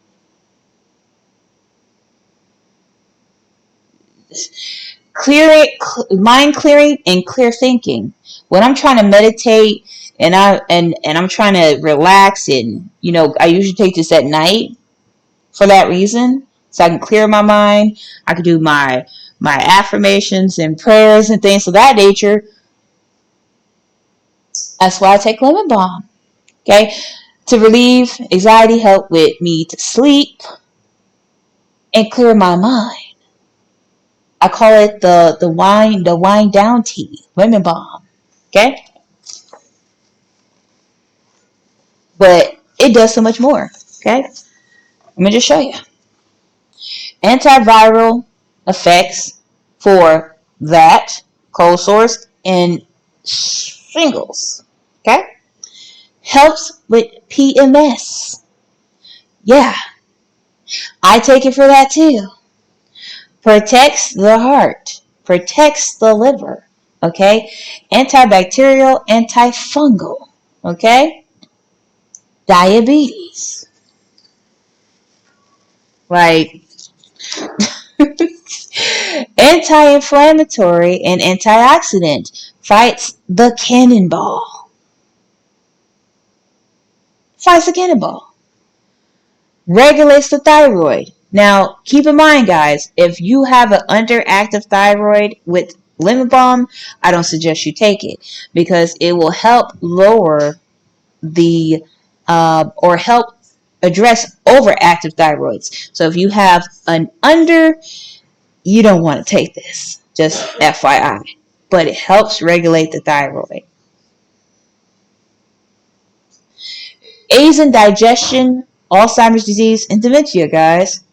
Mind clearing and clear thinking. When I'm trying to meditate and I'm trying to relax, and I usually take this at night for that reason, so I can clear my mind. I can do my affirmations and prayers and things of that nature. That's why I take lemon balm. Okay, to relieve anxiety, help with me to sleep and clear my mind. I call it the wind down tea, lemon balm. Okay, but it does so much more. Okay, let me just show you. Antiviral effects for that, cold sores, and shingles. Okay, helps with PMS. Yeah, I take it for that too. Protects the heart, protects the liver. Okay, antibacterial, antifungal. Okay, diabetes. Like anti-inflammatory and antioxidant, fights the cannonball. Fights the cannonball. Regulates the thyroid. Now, keep in mind, guys, if you have an underactive thyroid with lemon balm, I don't suggest you take it because it will help lower the or help address overactive thyroids. So if you have an under, you don't want to take this. Just FYI. But it helps regulate the thyroid. Aids in digestion, Alzheimer's disease, and dementia, guys.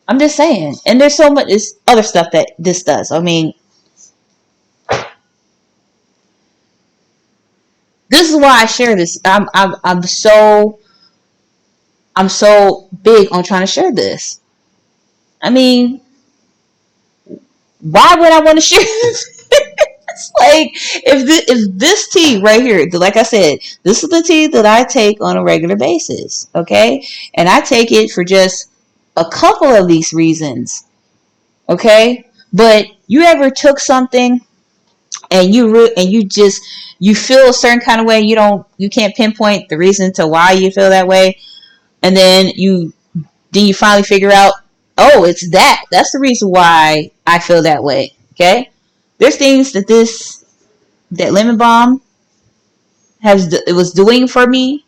I'm just saying. And there's so much other stuff that this does. I mean, this is why I share this. I'm so big on trying to share this. I mean, why would I want to share this? It's like if this tea right here, like I said, this is the tea that I take on a regular basis, okay? And I take it for just a couple of these reasons, okay? But you ever took something and you feel a certain kind of way, you can't pinpoint the reason to why you feel that way, and then you finally figure out, oh, it's that's the reason why I feel that way, okay? There's things that lemon balm it was doing for me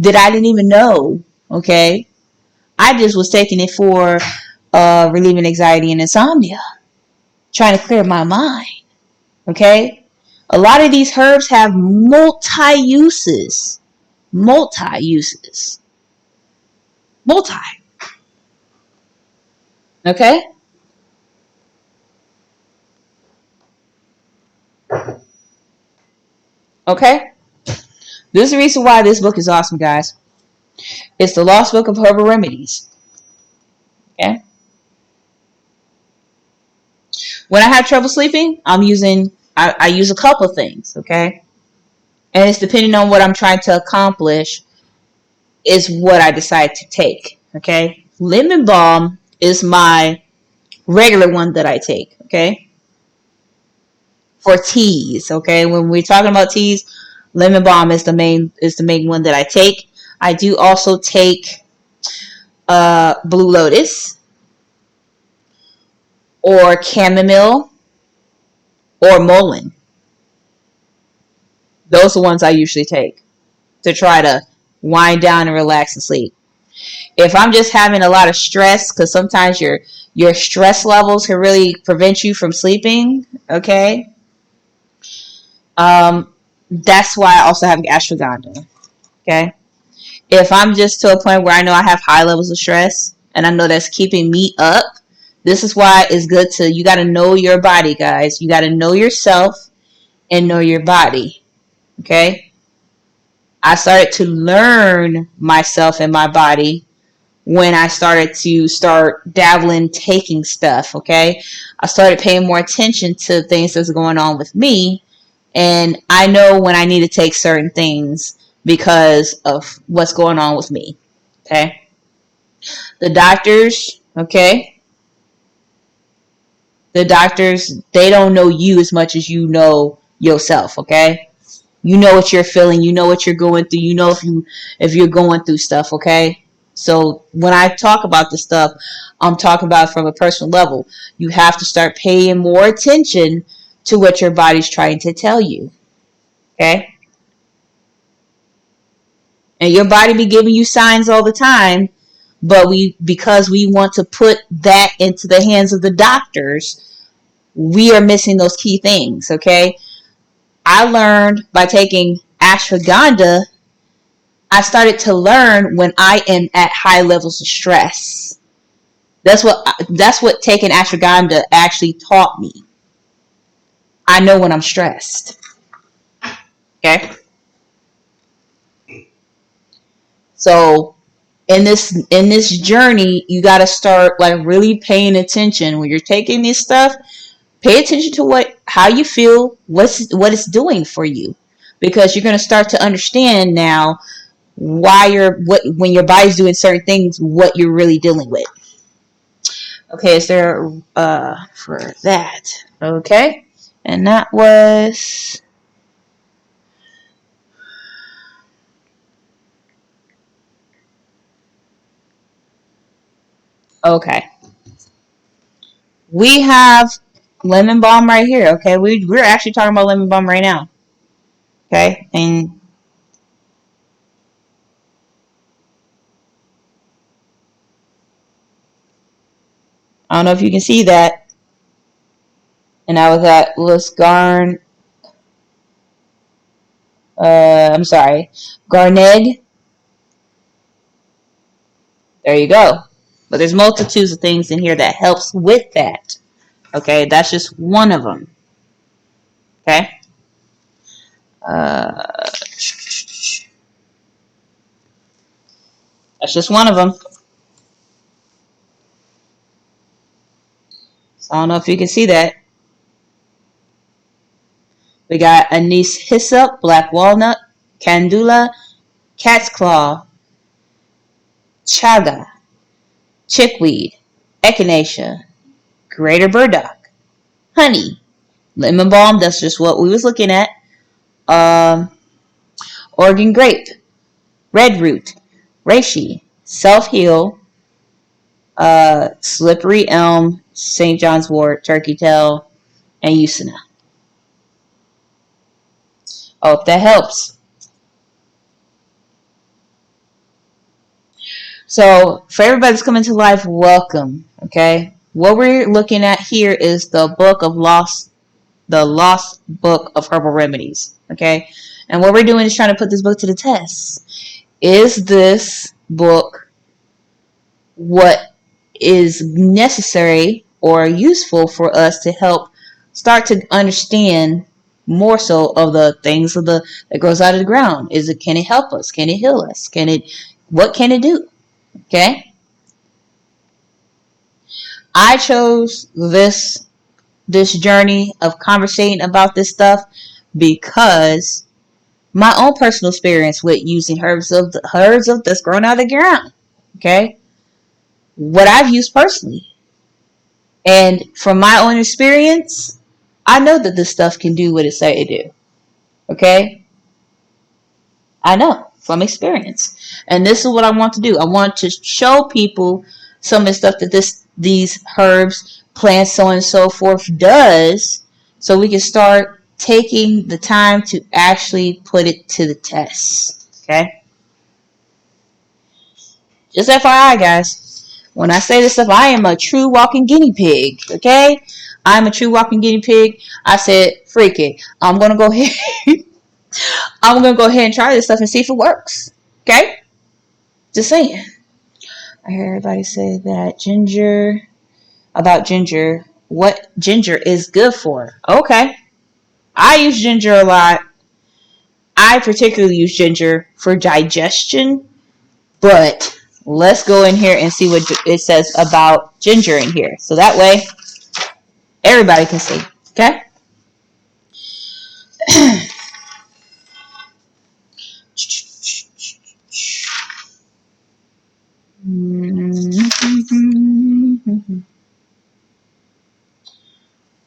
that I didn't even know, okay? I just was taking it for relieving anxiety and insomnia, trying to clear my mind, okay? A lot of these herbs have multi-uses. Multi-uses. Multi. Okay? Okay? This is the reason why this book is awesome, guys. It's the Lost Book of Herbal Remedies. Okay? When I have trouble sleeping, I use a couple of things, okay? and it's depending on what I'm trying to accomplish is what I decide to take. Okay, lemon balm is my regular one that I take. Okay, for teas. Okay, when we're talking about teas, lemon balm is the main one that I take. I do also take blue lotus or chamomile or mullein. Those are the ones I usually take to try to wind down and relax and sleep. If I'm just having a lot of stress, because sometimes your stress levels can really prevent you from sleeping. Okay, that's why I also have ashwagandha. Okay, if I'm just to a point where I know I have high levels of stress and I know that's keeping me up, this is why it's good to, you got to know your body, guys. You got to know yourself and know your body. Okay, I started to learn myself and my body when I started to start dabbling, taking stuff. Okay, I started paying more attention to things that's going on with me, and I know when I need to take certain things because of what's going on with me. Okay, the doctors. Okay, the doctors, they don't know you as much as you know yourself. Okay, you know what you're feeling, you know what you're going through, you know if you're going through stuff. Okay, so when I talk about this stuff, I'm talking about from a personal level. You have to start paying more attention to what your body's trying to tell you. Okay, and your body be giving you signs all the time, but because we want to put that into the hands of the doctors, we are missing those key things. Okay, I learned by taking ashwagandha. I started to learn when I am at high levels of stress. That's what taking ashwagandha actually taught me. I know when I'm stressed. Okay, so in this journey, you got to start like really paying attention when you're taking this stuff. Pay attention to how you feel, what it's doing for you, because you're going to start to understand now why when your body's doing certain things, what you're really dealing with. Okay, is there for that? Okay, and that was okay. We have lemon balm right here. Okay, we're actually talking about lemon balm right now. Okay, and I don't know if you can see that. And I was at Lusgarn. I'm sorry, Garneg. There you go. But there's multitudes of things in here that helps with that. Okay, that's just one of them. Okay. That's just one of them. So I don't know if you can see that. We got anise hyssop, black walnut, candula, cat's claw, chaga, chickweed, echinacea, greater burdock, honey, lemon balm. That's just what we was looking at. Um, Oregon grape, red root, reishi, self heal, slippery elm, St. John's wort, turkey tail, and usina. I hope that helps. So for everybody that's coming to life, welcome. Okay, what we're looking at here is the Lost Book of Herbal Remedies. Okay, and what we're doing is trying to put this book to the test. Is this book what is necessary or useful for us to help start to understand more so of the things that grows out of the ground? Can it help us? Can it heal us? What can it do? Okay. I chose this journey of conversating about this stuff because my own personal experience with using herbs of that's grown out of the ground. Okay, what I've used personally, and from my own experience, I know that this stuff can do what it say it do. Okay, I know from experience, and this is what I want to do. I want to show people some of the stuff that these herbs, plants, so on and so forth does, so we can start taking the time to actually put it to the test. Okay, just FYI, guys. When I say this stuff, I am a true walking guinea pig. Okay, I'm a true walking guinea pig. I said, freak it. I'm gonna go ahead. I'm gonna go ahead and try this stuff and see if it works. Okay, just saying. I hear everybody say that ginger, what ginger is good for. Okay. I use ginger a lot. I particularly use ginger for digestion, but let's go in here and see what it says about ginger in here. So that way, everybody can see. Okay?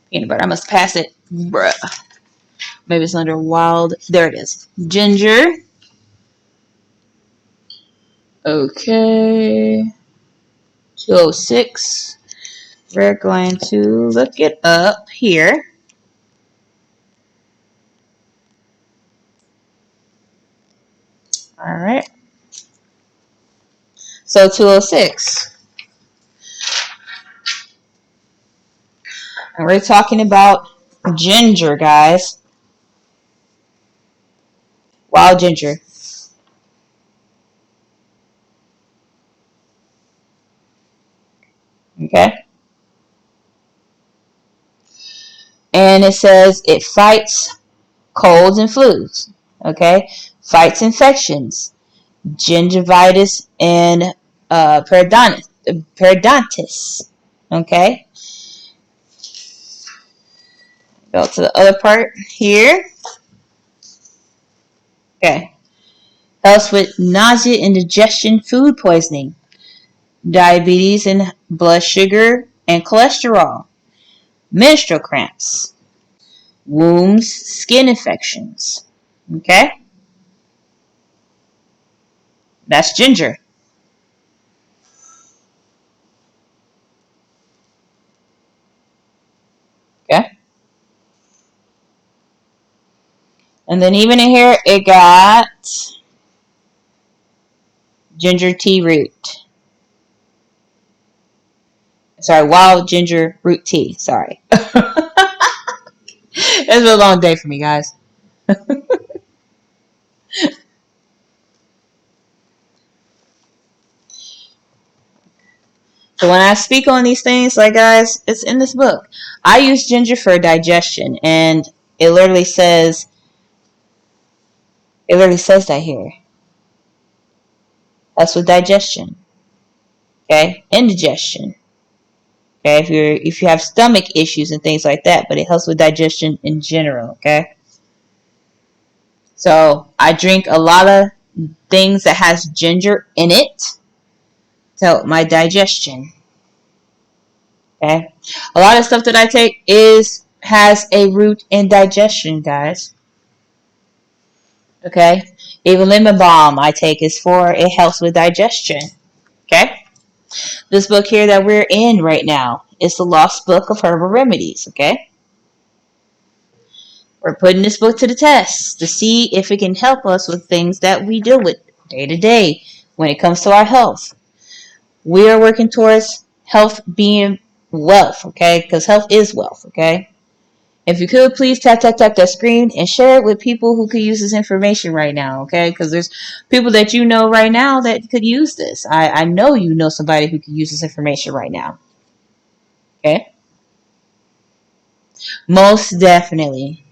Peanut butter. I must pass it. Bruh. Maybe it's under wild. There it is. Ginger. Okay. 206. We're going to look it up here. All right. So 206. And we're talking about ginger, guys. Wild ginger. Okay. And it says it fights colds and flus. Okay. Fights infections, gingivitis, and periodontitis. Okay. Go to the other part here. Okay. Helps with nausea, indigestion, food poisoning, diabetes and blood sugar and cholesterol, menstrual cramps, wounds, skin infections. Okay? That's ginger. Okay? And then even in here, it got ginger tea root. Sorry, wild ginger root tea. Sorry. It's been a long day for me, guys. So when I speak on these things, like guys, it's in this book. I use ginger for digestion, and it literally says that here. That's with digestion. Okay? Indigestion. Okay, if you have stomach issues and things like that, but it helps with digestion in general. Okay, so I drink a lot of things that has ginger in it to help my digestion. Okay, a lot of stuff that I take has a root in digestion, guys. Okay, even lemon balm I take is for it helps with digestion. Okay, this book here that we're in right now is the Lost Book of Herbal Remedies. Okay. We're putting this book to the test to see if it can help us with things that we deal with day to day when it comes to our health. We are working towards health being wealth, okay? Because health is wealth, okay? If you could, please tap that screen and share it with people who could use this information right now, okay? Because there's people that you know right now that could use this. I know you know somebody who could use this information right now, okay? Most definitely.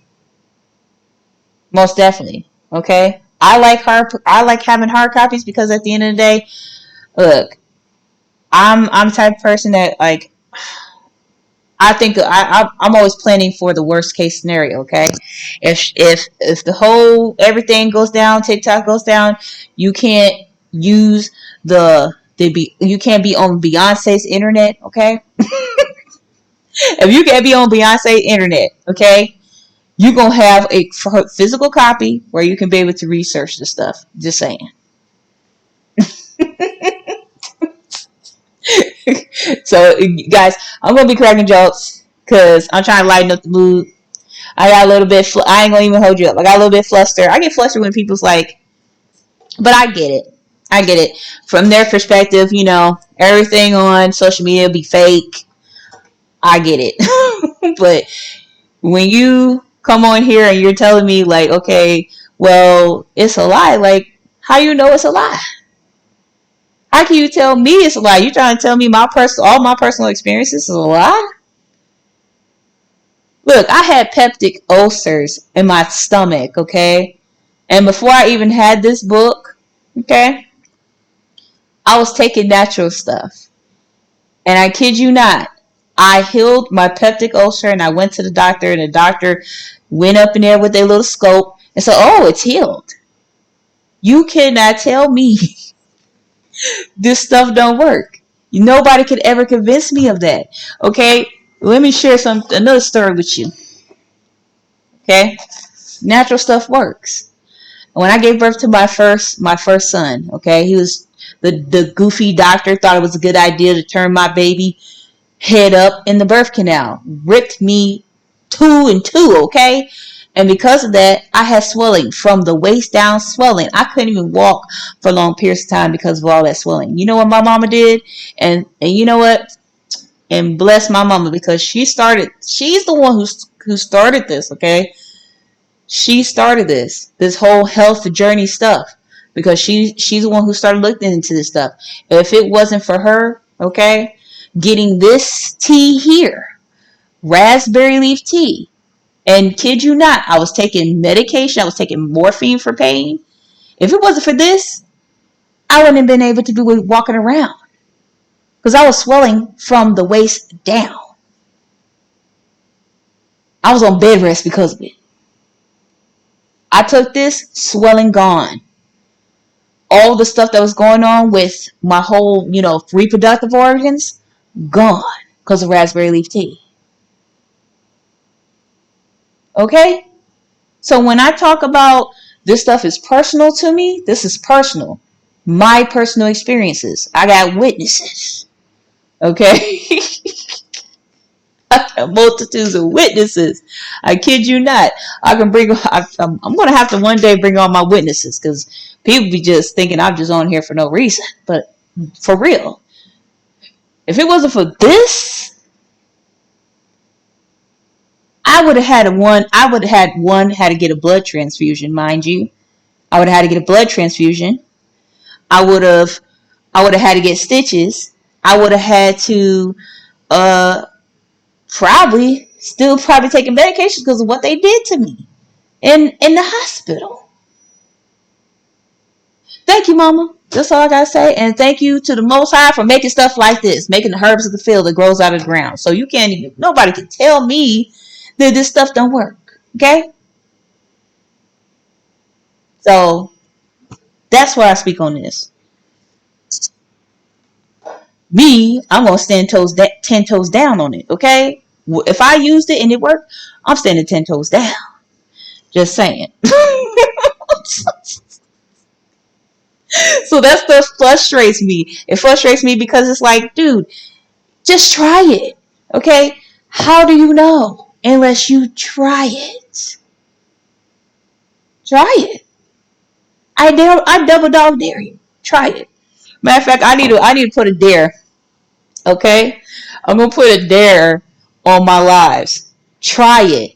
Most definitely. Okay. I like having hard copies because at the end of the day, look, I'm the type of person that like I think I'm always planning for the worst case scenario. Okay, if the whole everything goes down, TikTok goes down, you can't use you can't be on Beyonce's internet. Okay, if you can't be on Beyonce's internet, okay, you gonna have a physical copy where you can be able to research the stuff. Just saying. So, guys, I'm gonna be cracking jokes because I'm trying to lighten up the mood. I got a little bit. I ain't gonna even hold you up. I got a little bit flustered. I get flustered when people's like, but I get it. I get it from their perspective. You know, everything on social media be fake. I get it, but when you come on here and you're telling me like, okay, well, it's a lie. Like, how you know it's a lie? How can you tell me it's a lie? You trying to tell me all my personal experiences is a lie? Look, I had peptic ulcers in my stomach, okay? And before I even had this book, okay, I was taking natural stuff. And I kid you not, I healed my peptic ulcer and I went to the doctor and the doctor went up in there with a little scope and said, oh, it's healed. You cannot tell me this stuff don't work. Nobody could ever convince me of that. Okay? Let me share another story with you. Okay? Natural stuff works. When I gave birth to my first son, okay, he was the goofy doctor thought it was a good idea to turn my baby head up in the birth canal. Ripped me two and two, okay? And because of that, I had swelling from the waist down swelling. I couldn't even walk for long periods of time because of all that swelling. You know what my mama did? And you know what? And bless my mama because she's the one who started this, okay? She started this whole health journey stuff because she's the one who started looking into this stuff. If it wasn't for her, okay, getting this tea here, raspberry leaf tea, and kid you not, I was taking medication, I was taking morphine for pain. If it wasn't for this, I wouldn't have been able to be walking around because I was swelling from the waist down. I was on bed rest because of it. I took this, swelling gone. All the stuff that was going on with my whole, reproductive organs, gone because of raspberry leaf tea. Okay? So when I talk about this stuff is personal to me, this is personal. My personal experiences. I got witnesses. Okay? I got multitudes of witnesses. I kid you not. I'm going to have to one day bring on my witnesses because people be just thinking I'm just on here for no reason. But for real, if it wasn't for this, I would have had to get a blood transfusion, mind you. I would have had to get a blood transfusion. I would have had to get stitches. I would have had to probably taking medications because of what they did to me in the hospital. Thank you, Mama. That's all I gotta say. And thank you to the Most High for making stuff like this, making the herbs of the field that grows out of the ground. So nobody can tell me that this stuff don't work. Okay? So that's why I speak on this. I'm gonna stand 10 toes down on it. Okay? If I used it and it worked, I'm standing 10 toes down. Just saying. So that stuff frustrates me. It frustrates me because it's like, dude, just try it. Okay? How do you know unless you try it? Try it. I double dog dare you. Try it. Matter of fact, I need to put a dare. Okay? I'm gonna put a dare on my lives. Try it.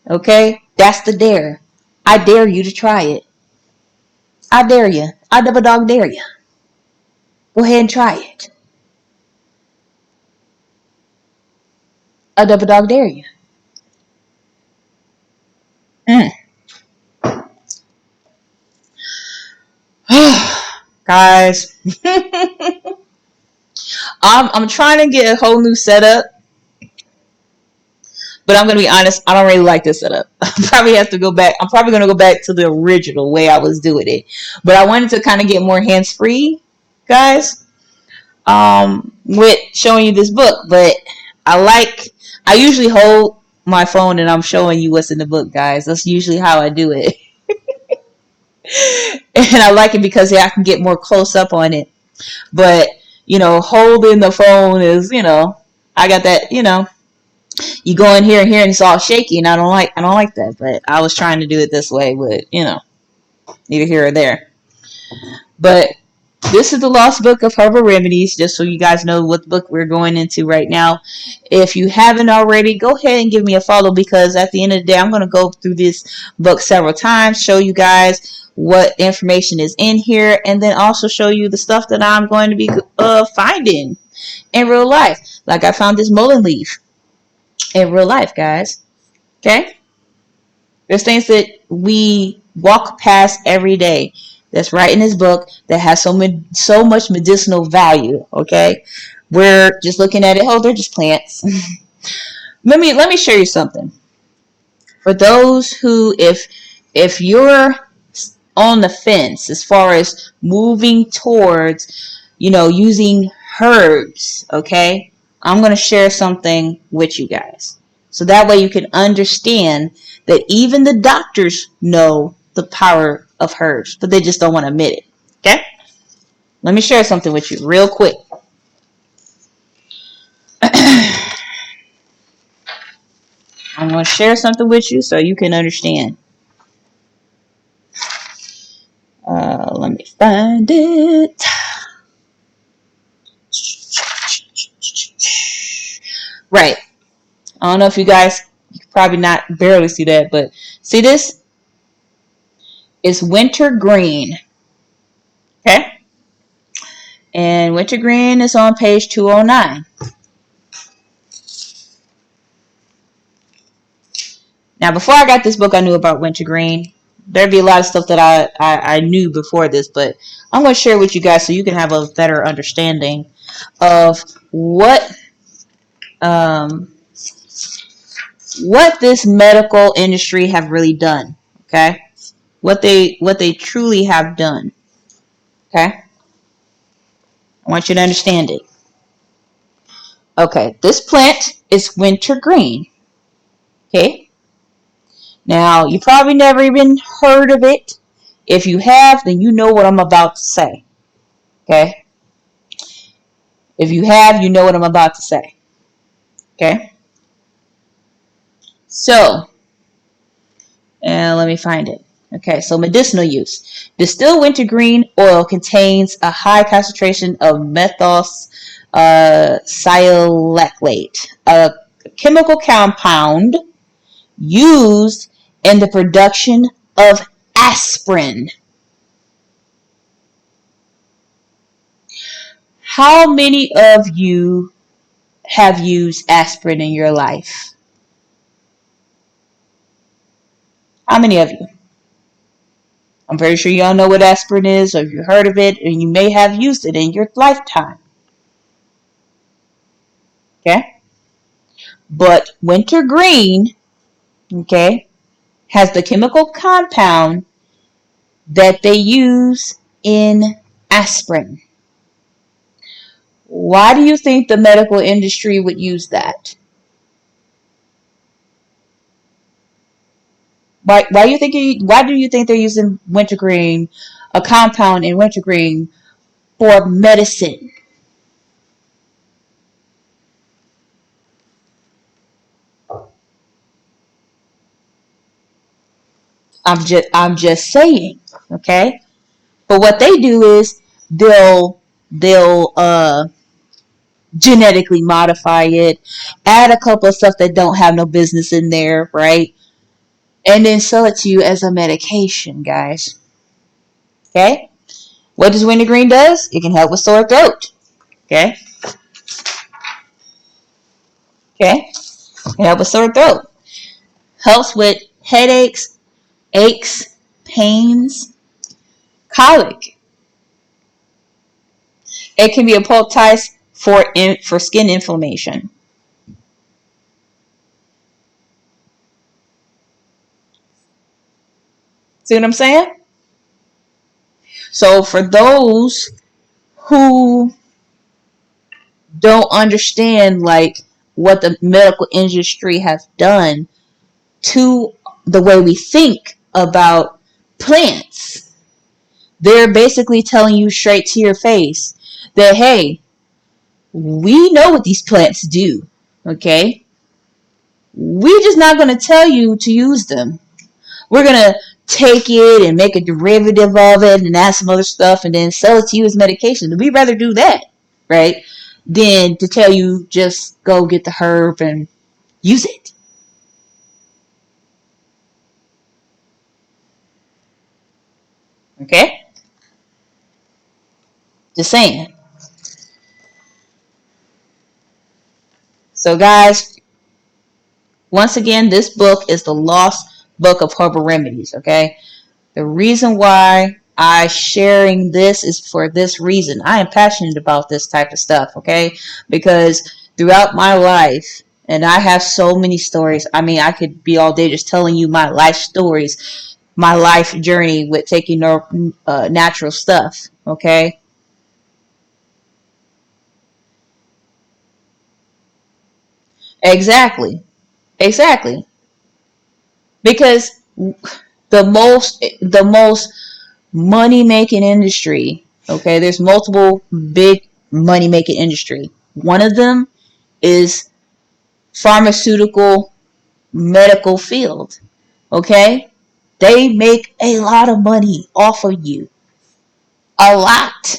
Okay? That's the dare. I dare you to try it. I dare you. I double dog dare you. Go ahead and try it. I double dog dare you. Mm. Guys, I'm trying to get a whole new setup But I'm gonna be honest, I don't really like this setup. I probably have to go back. I'm probably gonna go back to the original way I was doing it. But I wanted to kind of get more hands free, guys, with showing you this book. But I usually hold my phone and I'm showing you what's in the book, guys. That's usually how I do it. And I like it because I can get more close up on it. But, holding the phone is, I got that, you go in here and it's all shaky, and I don't like that. But I was trying to do it this way, but neither here or there. But this is the Lost Book of Herbal Remedies, just so you guys know what book we're going into right now. If you haven't already, go ahead and give me a follow, because at the end of the day, I'm going to go through this book several times, show you guys what information is in here, and then also show you the stuff that I'm going to be finding in real life. Like I found this mullein leaf in real life, guys. Okay? There's things that we walk past every day that's right in this book that has so much medicinal value. Okay, we're just looking at it. Oh, they're just plants. let me show you something. For those who, if you're on the fence as far as moving towards, using herbs. Okay, I'm going to share something with you guys, so that way you can understand that even the doctors know the power of herbs, but they just don't want to admit it. Okay? Let me share something with you real quick. I'm going to share something with you so you can understand. Let me find it. Right. I don't know if you guys, you can probably not barely see that, but see this? It's wintergreen. Okay? And wintergreen is on page 209. Now, before I got this book, I knew about wintergreen. There'd be a lot of stuff that I knew before this, but I'm going to share with you guys so you can have a better understanding of um, what this medical industry have really done. Okay, what they truly have done. Okay, I want you to understand it. Okay, this plant is wintergreen. Okay, now you probably never even heard of it. If you have, then you know what I'm about to say. Okay, if you have, you know what I'm about to say. Okay, so and let me find it. Okay, so medicinal use. Distilled wintergreen oil contains a high concentration of sialaclate, a chemical compound used in the production of aspirin. How many of you have used aspirin in your life? How many of you? I'm very sure y'all know what aspirin is, or you heard of it, and you may have used it in your lifetime. Okay? But wintergreen, okay, has the chemical compound that they use in aspirin. Why do you think the medical industry would use that? Why do you think they're using wintergreen, a compound in wintergreen, for medicine? I'm just saying, okay? But what they do is they'll genetically modify it, add a couple of stuff that don't have no business in there, right? And then sell it to you as a medication, guys. Okay? What does wintergreen does? It can help with sore throat. Okay? Okay? It can help with sore throat. Helps with headaches, aches, pains, colic. It can be a poultice for skin inflammation. See what I'm saying? So for those who don't understand like what the medical industry has done to the way we think about plants, they're basically telling you straight to your face that, hey, we know what these plants do, okay? We're just not going to tell you to use them. We're going to take it and make a derivative of it and add some other stuff and then sell it to you as medication. We'd rather do that, right? Than to tell you just go get the herb and use it. Okay? Just saying. So, guys, once again, this book is the Lost Book of Herbal Remedies, okay? The reason why I sharing this is for this reason. I am passionate about this type of stuff, okay? Because throughout my life, and I have so many stories. I mean, I could be all day just telling you my life stories, my life journey with taking natural stuff, okay? Exactly. Exactly. Because the most money making industry, okay, there's multiple big money making industry. One of them is pharmaceutical medical field, okay? They make a lot of money off of you. A lot.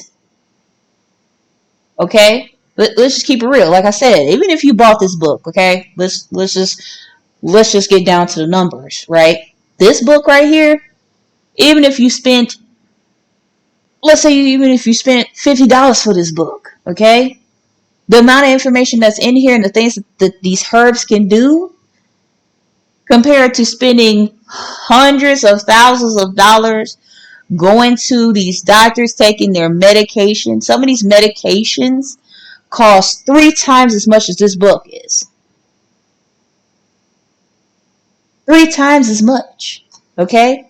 Okay? Let's just keep it real. Like I said, even if you bought this book, okay? Let's just get down to the numbers, right? This book right here, even if you spent, let's say even if you spent $50 for this book, okay? The amount of information that's in here and the things that these herbs can do compared to spending hundreds of thousands of dollars going to these doctors taking their medication. Some of these medications cost 3 times as much as this book is. 3 times as much. Okay?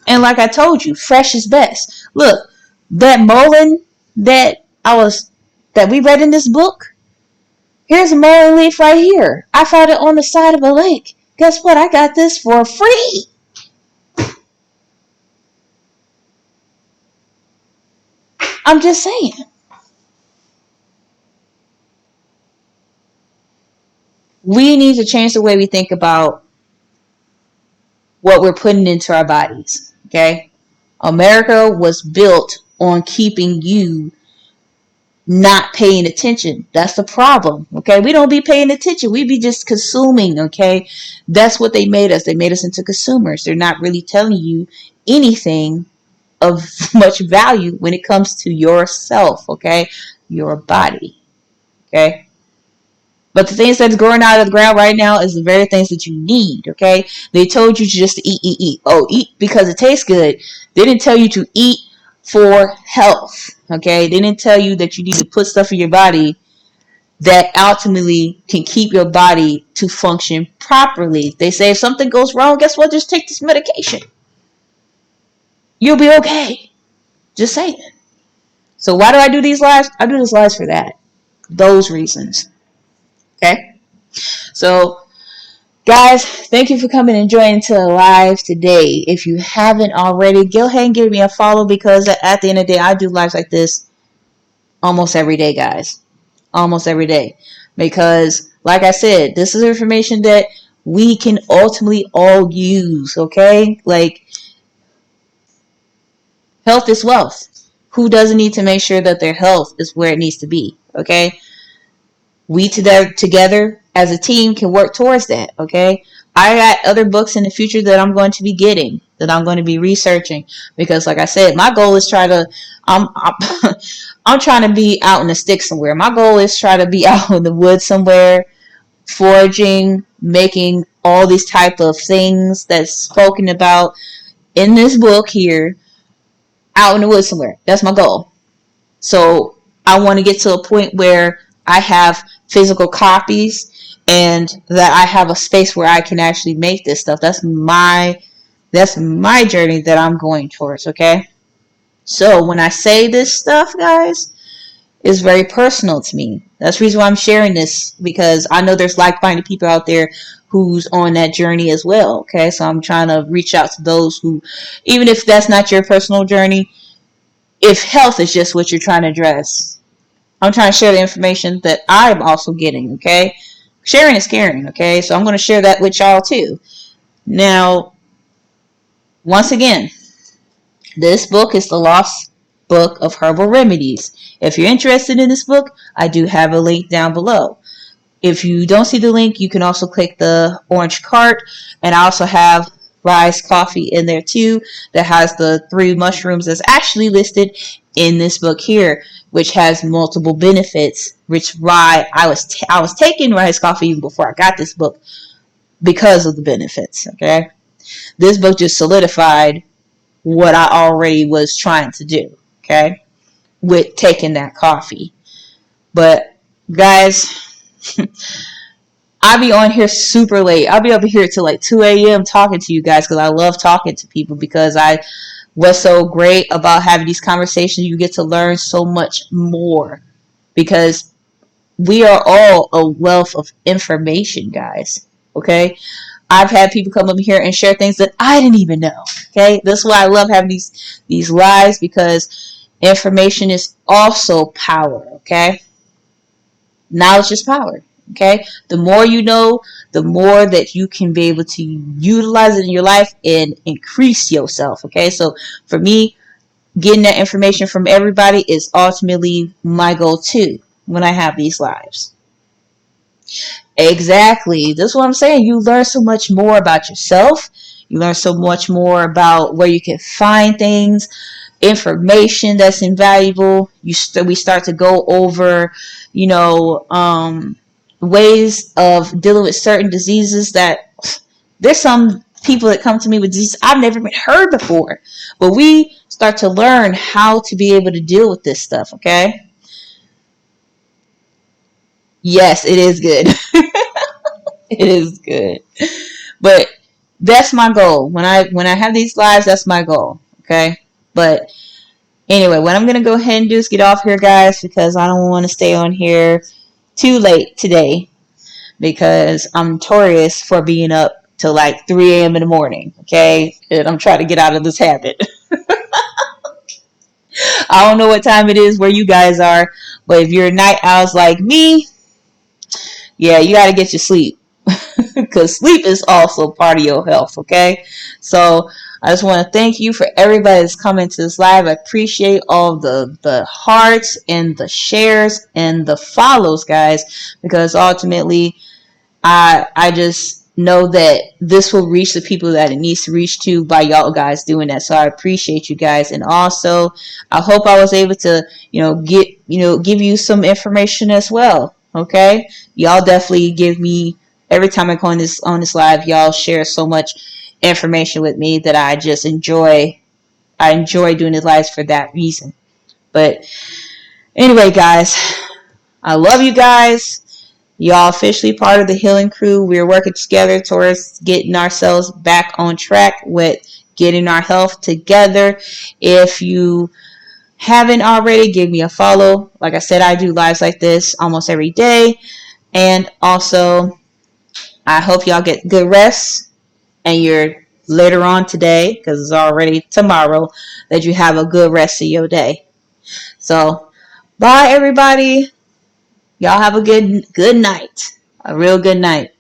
And like I told you, fresh is best. Look, that mullein that we read in this book, here's a mullein leaf right here. I found it on the side of a lake. Guess what? I got this for free. I'm just saying. We need to change the way we think about what we're putting into our bodies. Okay? America was built on keeping you not paying attention. That's the problem. Okay? We don't be paying attention. We be just consuming. Okay? That's what they made us. They made us into consumers. They're not really telling you anything of much value when it comes to yourself. Okay? Your body. Okay? But the things that's growing out of the ground right now is the very things that you need, okay? They told you just to eat. Oh, eat because it tastes good. They didn't tell you to eat for health, okay? They didn't tell you that you need to put stuff in your body that ultimately can keep your body to function properly. They say if something goes wrong, guess what? Just take this medication. You'll be okay. Just saying. So why do I do these lives? I do these lives for that. Those reasons. Okay? So, guys, thank you for coming and joining to the live today. If you haven't already, go ahead and give me a follow because at the end of the day, I do lives like this almost every day, guys. Almost every day. Because, like I said, this is information that we can ultimately all use, okay? Like, health is wealth. Who doesn't need to make sure that their health is where it needs to be, okay? We together as a team can work towards that, okay? I got other books in the future that I'm going to be getting, that I'm going to be researching, because like I said, my goal is I'm trying to be out in the sticks somewhere. My goal is try to be out in the woods somewhere, foraging, making all these type of things that's spoken about in this book here, out in the woods somewhere. That's my goal. So I want to get to a point where I have physical copies and that I have a space where I can actually make this stuff. That's That's my journey that I'm going towards, okay? So when I say this stuff, guys, it's very personal to me. That's the reason why I'm sharing this, because I know there's like-minded people out there who's on that journey as well, okay? So I'm trying to reach out to those who, even if that's not your personal journey, if health is just what you're trying to address, I'm trying to share the information that I'm also getting, okay? Sharing is caring, okay? So I'm going to share that with y'all too. Now, once again, this book is The Lost Book of Herbal Remedies. If you're interested in this book, I do have a link down below. If you don't see the link, you can also click the orange cart, and I also have Rise Coffee in there too that has the 3 mushrooms that's actually listed in this book here, which has multiple benefits, which why I was taking Rise Coffee even before I got this book because of the benefits, okay? This book just solidified what I already was trying to do, okay, with taking that coffee. But guys, I'll be on here super late. I'll be up here till like 2 a.m. talking to you guys because I love talking to people, because what's so great about having these conversations, you get to learn so much more, because we are all a wealth of information, guys, okay? I've had people come up here and share things that I didn't even know. Okay, that's why I love having these lives, because information is also power. Okay, knowledge is power. Okay, the more you know, the more that you can be able to utilize it in your life and increase yourself. Okay, so for me, getting that information from everybody is ultimately my goal too when I have these lives. Exactly. That's what I'm saying. You learn so much more about yourself. You learn so much more about where you can find things, information that's invaluable. We start to go over, you know, ways of dealing with certain diseases that there's some people that come to me with diseases I've never even heard before. But we start to learn how to be able to deal with this stuff, okay? Yes, it is good. It is good. But that's my goal. When I have these lives, that's my goal. Okay? But anyway, what I'm gonna go ahead and do is get off here, guys, because I don't want to stay on here too late today, because I'm notorious for being up till like 3 a.m. in the morning. Okay? And I'm trying to get out of this habit. I don't know what time it is where you guys are, but if you're night owls like me, yeah, you gotta get your sleep. Because sleep is also part of your health, okay? So I just want to thank you for everybody that's coming to this live. I appreciate all the hearts and the shares and the follows, guys, because ultimately I just know that this will reach the people that it needs to reach to by y'all guys doing that. So I appreciate you guys. And also I hope I was able to, give you some information as well. Okay? Y'all definitely give me, every time I go on this live, y'all share so much information with me that I just enjoy. I enjoy doing the lives for that reason. But anyway, guys, I love you guys. Y'all officially part of the healing crew. We're working together towards getting ourselves back on track with getting our health together. If you haven't already, give me a follow. Like I said, I do lives like this almost every day. And also, I hope y'all get good rest, and you're later on today, because it's already tomorrow, that you have a good rest of your day. So, bye everybody. Y'all have a good night. A real good night.